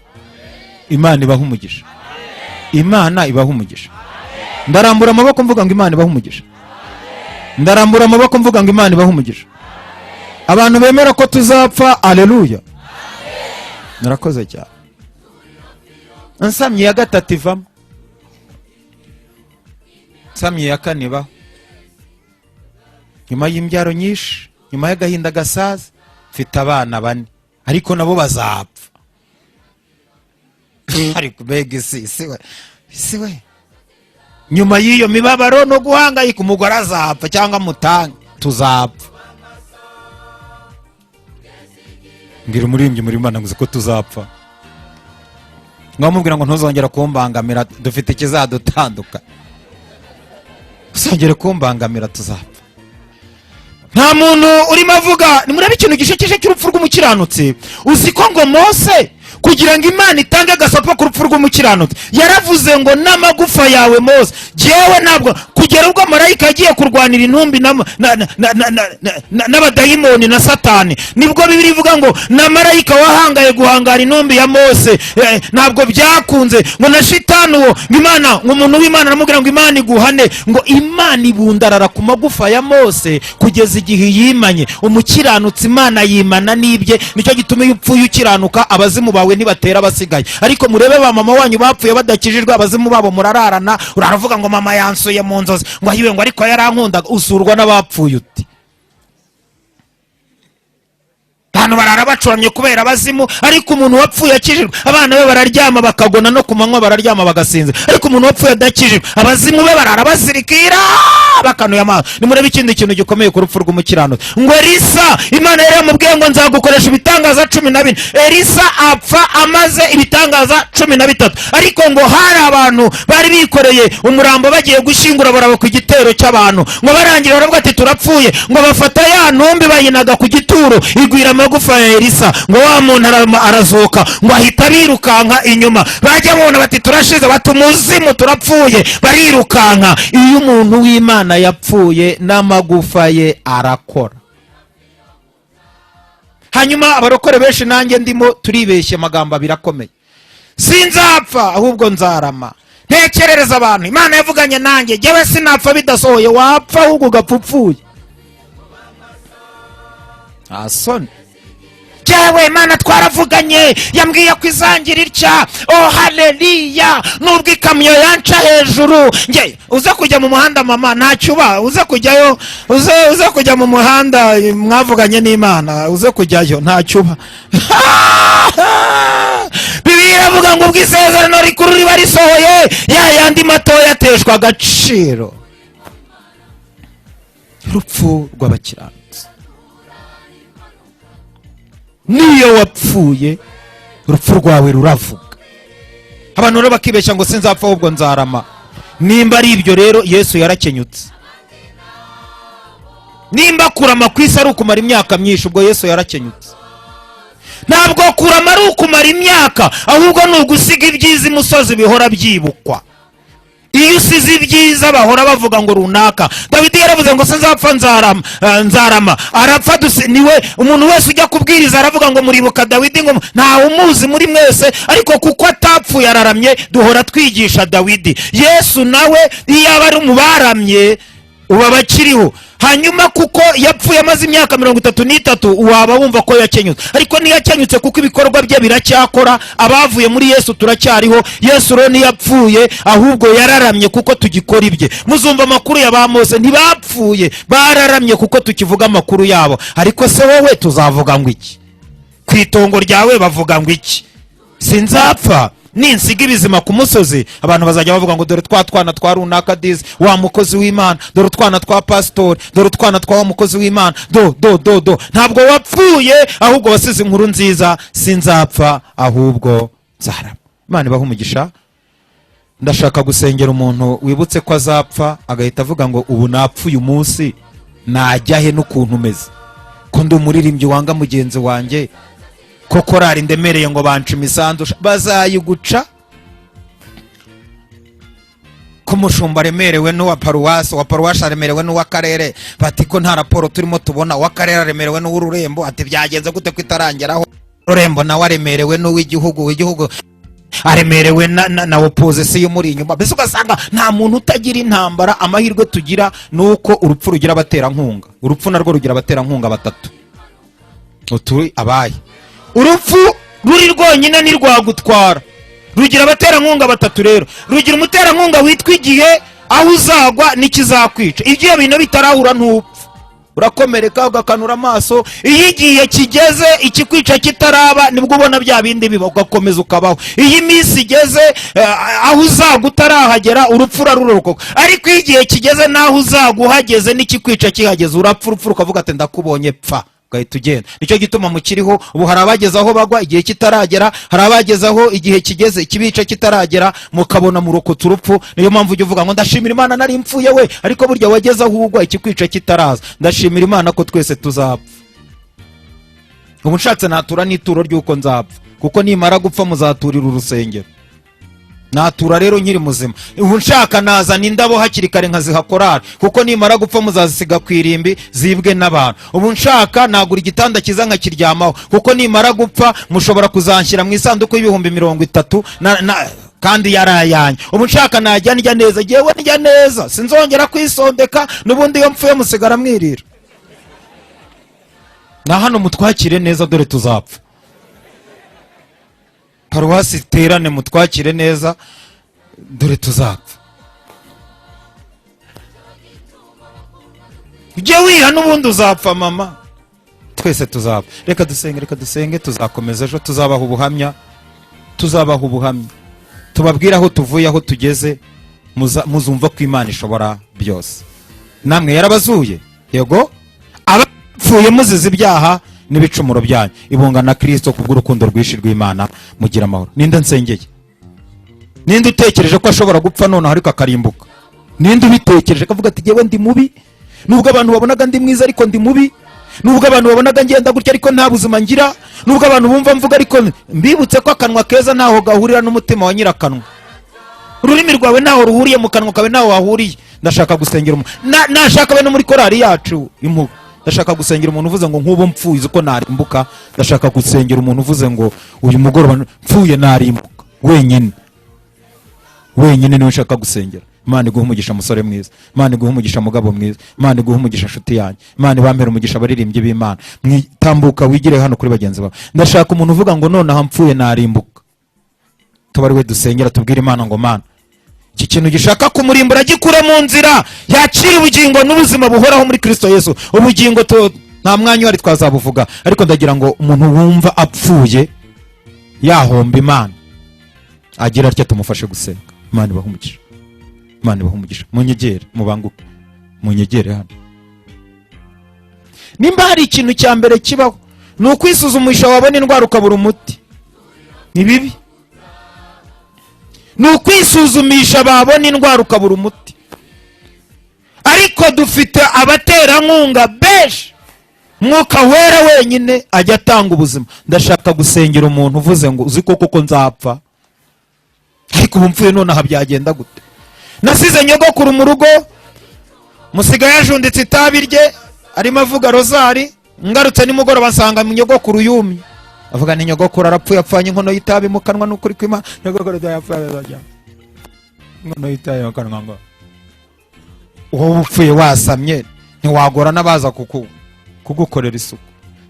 Imana ibaha umugisha, Imana ibaha umugisha. Ndarambura amaboko mvuga ngo Imana ibaha umugisha. Ndarambura amaboko mvuga ngo Imana ibaha umugisha. Abantu bemera ko tuzapfa, haleluya. Narakoze cyane. Nsamye ya gatatu ivamo, nsamye ya kane ibaho. Nyuma y'imbyaro nyinshi, nyuma y'agahinda gasaza, mfite abana 4, ariko nabo bazapfa. Ariko bege siwe. Nyuma y'iyo mibabaro no guhangayika, umugore azapfa cyangwa mutange, tuzapfa. Ngira umurimbyi muri Imana nguze ko tuzapfa. Mwamubwira ngo ntuzongera kumbangamira, dufite ikizadutanduka. Usongere kumbangamira, tuzapfa. nta muntu urimo avuga. Nimurebe ikintu gishekeje cy'urupfu rw'umukiranutsi. Uzi ko ngo Mose kugira ngo Imana itange agasopo ku rupfu rw'umukiranutsi yaravuze ngo n'amagufa yawe Mose, jewe ntabwo kugera ubwo marayika agiye kurwanira intumbi n'abadayimoni na Satani, nibwo Bibiri ivuga ngo na marayika wahangaye guhangara intumbi ya Mose ntabwo byakunze, ngo na shitani uwo Imana, ngo umuntu w'Imana aramubwira ngo Imana iguhane, ngo Imana ibundarara ku magufa ya Mose kugeza igihe yimanye. Umukiranutsi Imana yimana n'ibye, nicyo gituma iyo upfuye ukiranuka abazimu bawe ntibatera abasigaye. Ariko murebe ba mama wanyu bapfuye badakijijwe, abazimu babo murararana, uravuga ngo mama yansuye mu nzozi, ngo ayiwe ngo ariko yarankundaga. Usurwa n'abapfuye uti. Abantu barara bacuramye kubera abazimu, ariko umuntu wapfuye akijijwe abana be bararyama bakagona, no ku manywa bararyama bagasinze. Ariko umuntu wapfuye adakijijwe abazimu be barara basirikira bakanuye amaso. Nimurebe ikindi kintu gikomeye ku rupfu rw'umukiranutsi, ngo Elisa Imana yari yamubwiye ngo nzagukoresha ibitangaza 14. Elisa apfa amaze ibitangaza 13. Ariko ngo hari abantu bari bikoreye umurambo bagiye gushyingura baraba ku gitero cy'abantu, ngo barangira baravuga ati turapfuye, ngo bafata ya ntumbi bayinaga ku gituro igwira amagufa ya Elisa, ngo wa muntu arazoka, ngo ahita birukanka inyuma. Bajya mubona bati turashize, bati umuzimu turapfuye, barirukanka. Iyo umuntu w'Imana yapfuye n'amagufa ye arakora. Hanyuma abarokore benshi nanjye ndimo turibeshye, amagambo birakomeye. Sinzapfa ahubwo nzarama. Ntekerereza abantu, Imana yavuganye nanjye, jewe sinapfa bidasohoye. Wapfa ahubwo ugapfupfuye. Asoni jewe Imana twaravuganye, yambwiye ko izangira itya. Oh haleluya, nubwo ikamyo yanca hejuru. Nge uze kujya mu muhanda mama ntacyuba, uze kujyayo, uze kujya mu muhanda mwavuganye n'Imana, uze kujyayo ntacyuba. Bibiliya iravuga ngo ubwisezerano rikuru riba risohoye, ya yandi matoya ateshwa agaciro. Urupfu rw'abakiranutsi. Niyo wapfuye urupfu rwawe ruravuga. Abantu rero bakibeshya ngo sinzapfa ahubwo nzarama. Nimba ari ibyo rero Yesu yarakenyutse. Nimba kurama kwisi ari ukumara imyaka myinshi, ubwo Yesu yarakenyutse. Ntabwo kurama ari ukumara imyaka, ahubwo ni ugusiga ibyiza imusozi bihora byibukwa. Iyo usize ibyiza bahora bavuga ngo runaka. Dawidi yaravuze ngo sinzapfa nzarama. Arapfa niwe umuntu wese ujya kubwiriza aravuga ngo muribuka Dawidi, ngo nta umuzi muri mwese, ariko kuko atapfuye araramye duhora twigisha Dawidi. Yesu nawe iyo abari umubaramye uba bakiriho. Hanyuma kuko yapfuye amaze imyaka 33 waba wumva ko yakenyutse, ariko ni yakenyutse kuko ibikorwa bye biracyakora. Abavuye muri Yesu turacyariho. Yesu rero ni yapfuye ahubwo yararamye kuko tugikora ibye. Muzumva amakuru ya ba Mose, ntibapfuye bararamye kuko tukivuga amakuru yabo. Ariko se wowe tuzavuga ngo iki? Kwitongo ryawe bavuga ngo iki? Sinzapfa ninsiga ibizima ku musozi. Abantu bazajya bavuga ngo dore twana twa runaka dizi wa mukozi w'Imana, dore twana twa pastor, dore twana twa wa mukozi w'Imana. Ntabwo wapfuye ahubwo wasize inkuru nziza. Sinzapfa ahubwo nzarama. Imana ibahe umugisha. Ndashaka gusengera umuntu wibutse ko azapfa agahita avuga ngo ubu napfuye umunsi najya he n'ukuntu umeze, ko ndi umuririmbyi wanga mugenzi wanjye, ko korari ndemereye ngo banca imisanzu bazayiguca, ko umushumba aremerewe n'uwa paruwasi, wa paruwasi aremerewe n'uwa karere, bati ko nta raporo turimo tubona, wa karere aremerewe n'uw'ururembo, ati byagenze gute ko itarangeraho, ururembo nawe aremerewe n'uw'igihugu, w'igihugu aremerewe na opozisiyo muri inyuma. Mbese ugasanga nta muntu utagira intambara. Amahirwe tugira nuko urupfu rugira abaterankunga. Urupfu narwo rugira abaterankunga 3. Uturi abaye urupfu ruri rwonyine ni rwagutwara, rugira abaterankunga 3 rero. Rugira umuterankunga witwa igihe, aho uzagwa n'ikizakwica. Ibyo bintu bitarahura ntupfa, urakomereka ugakanura amaso. Iyo igihe kigeze ikikwica kitaraba nibwo ubona bya bindi biba, ugakomeza ukabaho. Iyi minsi igeze aho uzagwa utarahagera, urupfu rarurokoka. Ariko igihe kigeze naho uzaguhageze n'ikikwica kihageze, urapfa. Urupfu ukavuga ati ndakubonye pfa, ugahita ugenda. Nicyo gituma mukiriho ubu, hari abageze aho bagwa igihe kitaragera, hari abageze aho igihe kigeze ikibica kitaragera, mukabona murokotse urupfu. Niyo mpamvu ujya uvuga ngo ndashimira Imana nari mpfuye we, ariko burya wageze aho ugwa ikikwica kitaraza. Ndashimira Imana ko twese tuzapfa. Ubu nshatse natura n'ituro ry'uko nzapfa, kuko nimara gupfa muzaturira urusengero. Natura rero nkiri muzima. Ubu nshaka nazana indabo hakiri kare nkazihakorara, kuko nimara gupfa muzazisiga ku irimbi zibwe n'abantu. Ubu nshaka nagura igitanda kiza nkakiryamaho, kuko nimara gupfa mushobora kuzanshyira mu isanduku y'ibihumbi 30 kandi yarayanye. Ubu nshaka najya ndya neza, jewe ndya neza, sinzongera kwisondeka, n'ubundi iyo mpfuye musigara mwirira. Na hano mutwakire neza, dore tuzapfa. Paruwasi terane mutwakire neza, dore tuzapfa. Ujye wiha n'ubundi uzapfa mama, twese tuzapfa. Reka dusenge, tuzakomeza ejo, tuzabaho ubuhamya, tubabwira aho tuvuye aho tugeze, muzumva ko Imana ishobora byose. Namwe yarabazuye, yego abapfuye muzize ibyaha n'ibicumuro byanyu, ibunga na Kristo kubw'urukundo rwishi rw'Imana, mugira amahoro. Ninde nsengeye? Ninde utekereje ko ashobora gupfa none ariko akarimbuka? Ninde ubitekereje kavuga ati jewe ndi mubi, nubwo abantu babonaga ndi mwiza ariko ndi mubi, nubwo abantu babonaga ngenda gutya ariko nta buzima ngira, nubwo abantu bumva mvuga ariko mbibutse ko akanwa keza ntaho gahurira n'umutima wa nyirakanwa. Ururimi rwawe ntaho ruhuriye mu kanwa kawe, ntaho wahuriye. Ndashaka gusengera nashaka bene muri korari yacu Impuhwe, ndashaka gusengera umuntu uvuze ngo nk'ubu mpfuye uko narimbuka. Ndashaka gusengera umuntu uvuze ngo uyu mugoroba mpfuye narimbuka. Wenyine niwe nshaka gusengera. Imana iguhe umugisha musore mwiza, Imana iguhe umugisha mugabo mwiza, Imana iguhe umugisha nshuti yanjye, Imana ibampere umugisha abaririmbyi b'Imana. Mwitambuka wigire hano kuri bagenzi bawe. Ndashaka umuntu uvuga ngo none aha mpfuye narimbuka. Tubariwe dusengera, tubwire Imana ngo Mana, iki kintu gishaka kumurimbura gikure mu nzira, yakira ubugingo n'ubuzima buhoraho muri Kristo Yesu. Ubugingo nta mwanya wari twazabuvuga, ariko ndagira ngo umuntu wumva apfuye yahomba Imana agira atya tumufashe gusenga. Imana ibahe umugisha, Imana ibahe umugisha. Munyegere, mubanguke, munyegere hano. Nimba hari ikintu cya mbere kibaho ni ukwisuzumisha, wabona indwara ukabura umuti, ni bibi. Ni ukwisuzumisha babona indwara ukabura umuti. Ariko dufite abaterankunga benshi, Mwuka Wera wenyine ajya atanga ubuzima. Ndashaka gusengera umuntu uvuze ngo uzi koko nzapfa, ariko ubu mpfuye none aha byagenda gute? Nasize nyogokuru mu rugo, musigaye yajunditse itabi rye arimo avuga rozari, ngarutse nimugoroba nsanga nyogokuru yumye. Avuga ni nyogokuru arapfuye, apfanye inkono y'itabi mu kanwa n'ukuri kw'Imana. Nyogokuru yapfuye bajya inkono y'itabi mu kanwa ngo wowe upfuye wasamye ntiwagora n'abaza kugukorera isuku.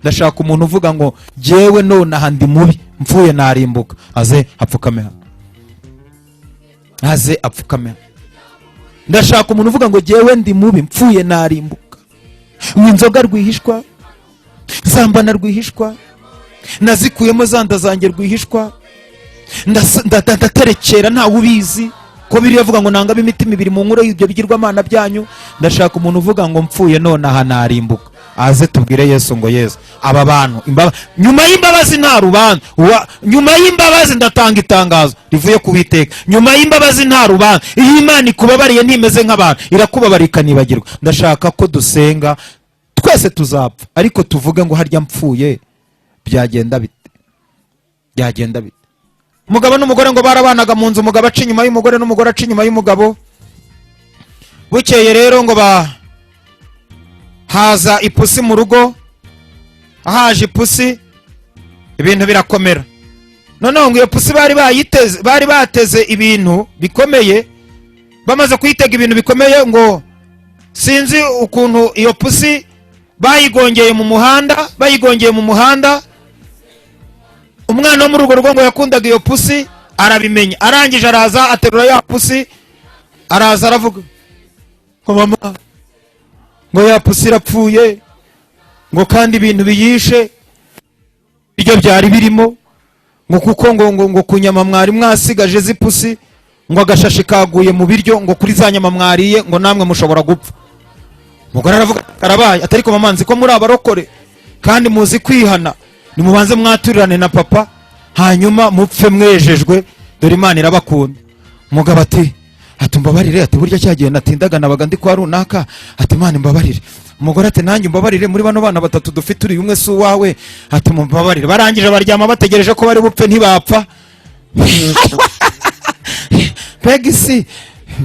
Ndashaka umuntu uvuga ngo jewe none aha ndi mubi, mpfuye narimbuka, aze apfukame hano, aze apfukame hano. Ndashaka umuntu uvuga ngo jewe ndi mubi, mpfuye narimbuka, inzoga rwihishwa, zambana rwihishwa, nazikuyemo zanda zanjye rwihishwa, ndaterekera ntawe ubizi ko biri yavuga ngo nanga b'imitima ibiri mu nkuru y'ibyo bigirwamana byanyu. Ndashaka umuntu uvuga ngo mpfuye none aha narimbuka, aze tubwire Yesu ngo Yesu, aba bantu nyuma y'imbabazi nta rubanza. Nyuma y'imbabazi ndatanga itangazo rivuye ku Uwiteka, nyuma y'imbabazi nta rubanza. Iyo Imana ikubabariye ntimeze nk'abantu, irakubabarira ikanibagirwa. Ndashaka ko dusenga, twese tuzapfa, ariko tuvuge ngo harya mpfuye byagenda bite? Byagenda bite? Umugabo n'umugore ngo barabanaga mu nzu, umugabo aca inyuma y'umugore n'umugore aca inyuma y'umugabo. Bukeye rero ngo haza ipusi mu rugo. Haje ipusi ibintu birakomera. Noneho ngo iyo pusi bari bateze ibintu bikomeye, bamaze kuyitega ibintu bikomeye, ngo sinzi ukuntu iyo pusi bayigongeye mu muhanda. Umwana wo muri urwo rugo ngo yakundaga iyo pusi, arabimenya, arangije araza aterura ya pusi, araza aravuga ngo mama, ngo ya pusi irapfuye, ngo kandi ibintu biyishe ibyo byari birimo, ngo kuko ngo kunyama mwari mwasigaje zipusi, ngo agashashi kaguye mu biryo, ngo kuri za nyama mwariye, ngo namwe mushobora gupfa. Umugore aravuga karabaye, atari ko mama nzi ko muri abarokore, kandi muzi kwihana, nimubanze mwaturirane na papa hanyuma mupfe mwejejwe, dore Imana irabakunda. Umugabo ati mbabarire, ati burya cyagiye natindaga nabaga ndi kwa runaka, ati Imana imbabarire. Umugore ati nanjye mbabarire, muri bano bana batatu dufite uri umwe si uwawe, ati mumbabarire. Barangije baryama bategereje ko bari bupfe ntibapfa. Pegisi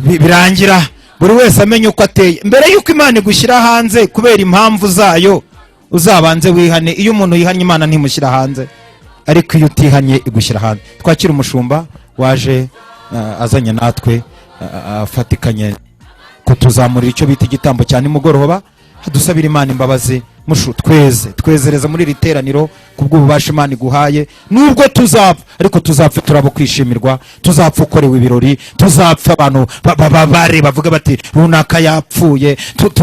birangira buri wese amenye uko ateye. Mbere yuko Imana igushyira hanze kubera impamvu zayo, uzabanze wihane. Iyo umuntu yihanye Imana ntimushyira hanze, ariko iyo utihanye igushyira hanze. Twakira umushumba waje azanye natwe afatikanye kutuzamurira icyo bita igitambo cya nimugoroba. Dusabira Imana imbabazi, mushu twezereza muri iri teraniro kubw'ububasha Imana iguhaye. Nubwo tuzapfa, ariko tuzapfa turabo kwishimirwa, tuzapfa ukorewe ibirori, tuzapfa abantu babare bavuga bati runaka yapfuye,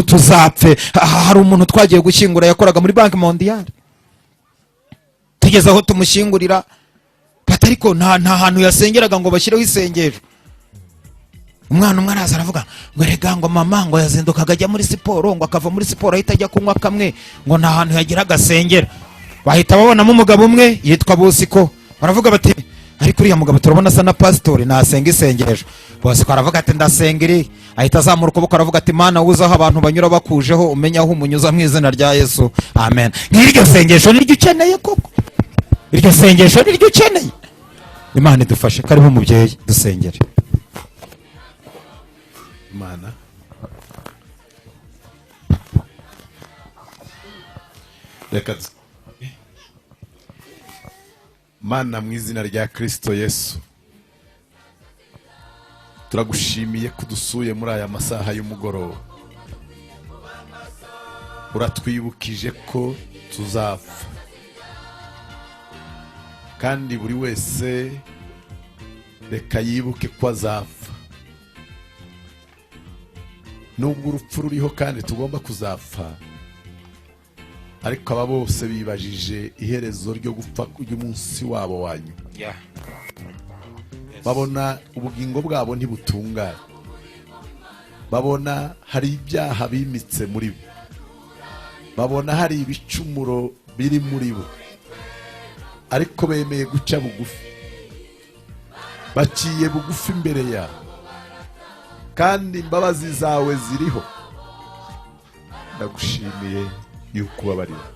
tuzapfe. Hari umuntu twagiye gushyingura yakoraga muri Banki Mondiale, tugeze aho tumushyingurira ariko nta hantu yasengeraga ngo bashyireho isengesho. Umwana umwe araza aravuga ngo rega ngo mama ngo yazindukaga ajya muri siporo, ngo akava muri siporo ahita ajya kunywa kamwe, ngo nta hantu yagira agasengera. Bahita babonamo umugabo umwe yitwa Bosiko, baravuga bati ariko uriya mugabo turabona asa na pasitori, nasenga isengesho. Bosiko aravuga ati ndasengeri. Ahita azamura ukuboko aravuga ati Mana wuze aho abantu banyura bakujeho, umenya aho umunyuza mu izina rya Yesu, amen. Nk'iryo sengesho niryo ukeneye koko, iryo sengesho niryo ukeneye. Imana idufashe. Kariho umubyeyi dusengere. Mana reka Mana mu izina rya Kristo Yesu, turagushimiye kudusuye muri aya masaha y'umugoroba. Uratwibukije ko tuzapfa, kandi buri wese reka yibuke ko azapfa. Nubwo urupfu ruriho kandi tugomba kuzapfa, ariko aba bose bibajije iherezo ryo gupfa ry'umunsi wabo wanyu. Babona ubugingo bwabo ntibutunganye, babona hari ibyaha bimitse muri bo, babona hari ibicumuro biri muri bo, ariko bemeye guca bugufi, baciye bugufi imbere yawe, kandi imbabazi zawe ziriho. Ndagushimiye yuko ubabarira.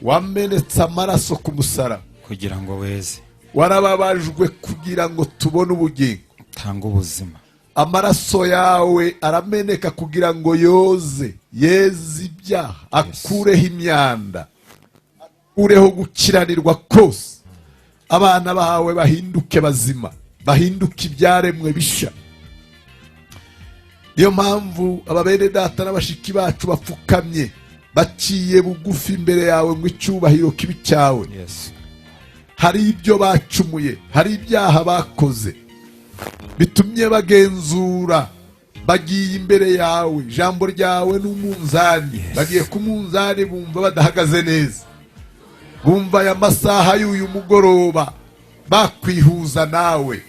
Wamenetse amaraso ku musaraba kugira ngo weze, warababajwe kugira ngo tubone ubugingo, tanga ubuzima. Amaraso yawe arameneka kugira ngo yeze ibyaha, akureho imyanda, akureho gukiranirwa kose. Abana bawe bahinduke bazima, bahinduke ibyaremwe bisha. Niyo mpamvu ababene data n'abashiki bacu bapfukamye, baciye bugufi imbere yawe ngo icyubahiro kibe cyawe. Hari ibyo bacumuye, hari ibyaha bakoze bitumye bagenzura, bagiye imbere yawe, ijambo ryawe n'umunzani. Bagiye ku munzani bumva badahagaze neza, bumva aya masaha y'uyu mugoroba bakwihuza nawe,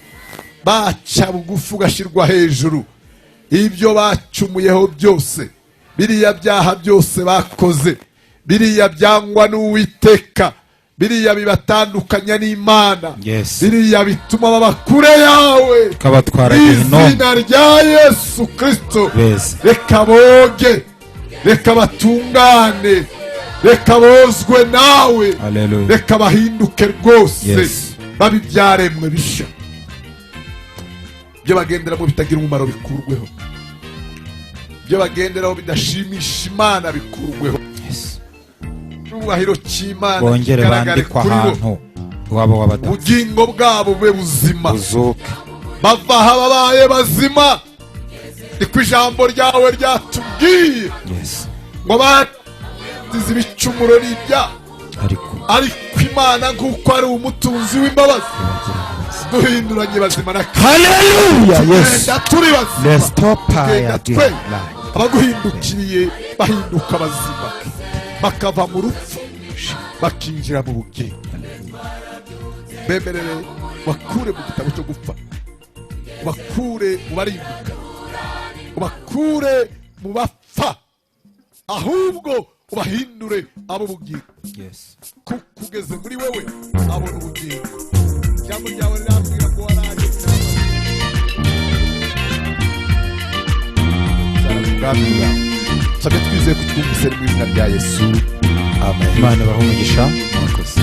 baca bugufi ugashyirwa hejuru. Ibyo bacumuyeho byose, biriya byaha byose bakoze, biriya byangwa n'Uwiteka, biriya bibatandukanya n'Imana, biriya bituma baba kure yawe, izina rya Yesu Kristo. Reka boge, reka batungane, reka bozwe nawe, reka bahinduke rwose, babe ibyaremwe bisha. Ibyo bagenderamo bitagira umumaro bikurweho, ibyo bagenderaho bidashimisha Imana bikurweho. Icyubahiro cy'Imana bongere bandikwa ahantu wabo wabadapfa, ubugingo bwabo bube buzima, bava aha babaye bazima. Niko ijambo ryawe ryatubwiye ngo batize ibicumuro n'ibyaha, ariko Imana nk'uko ari umutunzi w'imbabazi duhinduranye bazima na haleluya. turi bazima, abaguhindukiriye bahinduka bazima, bakava mu rupfu bakinjira mu bugingo. Bemerere bakure mu gitabo cyo gupfa, bakure mu barimbuka, bakure mu bapfa, ahubwo ubahindure abo bugingo. Yes. Kugeze muri wewe abona ubugingo. Jambo ryawe rirambwira ko waraje cyarabwira. Sabe twizeye ko twumvise mu izina rya Yesu. Amen. Imana bahumugisha mwakoze.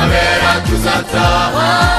Abera tuzata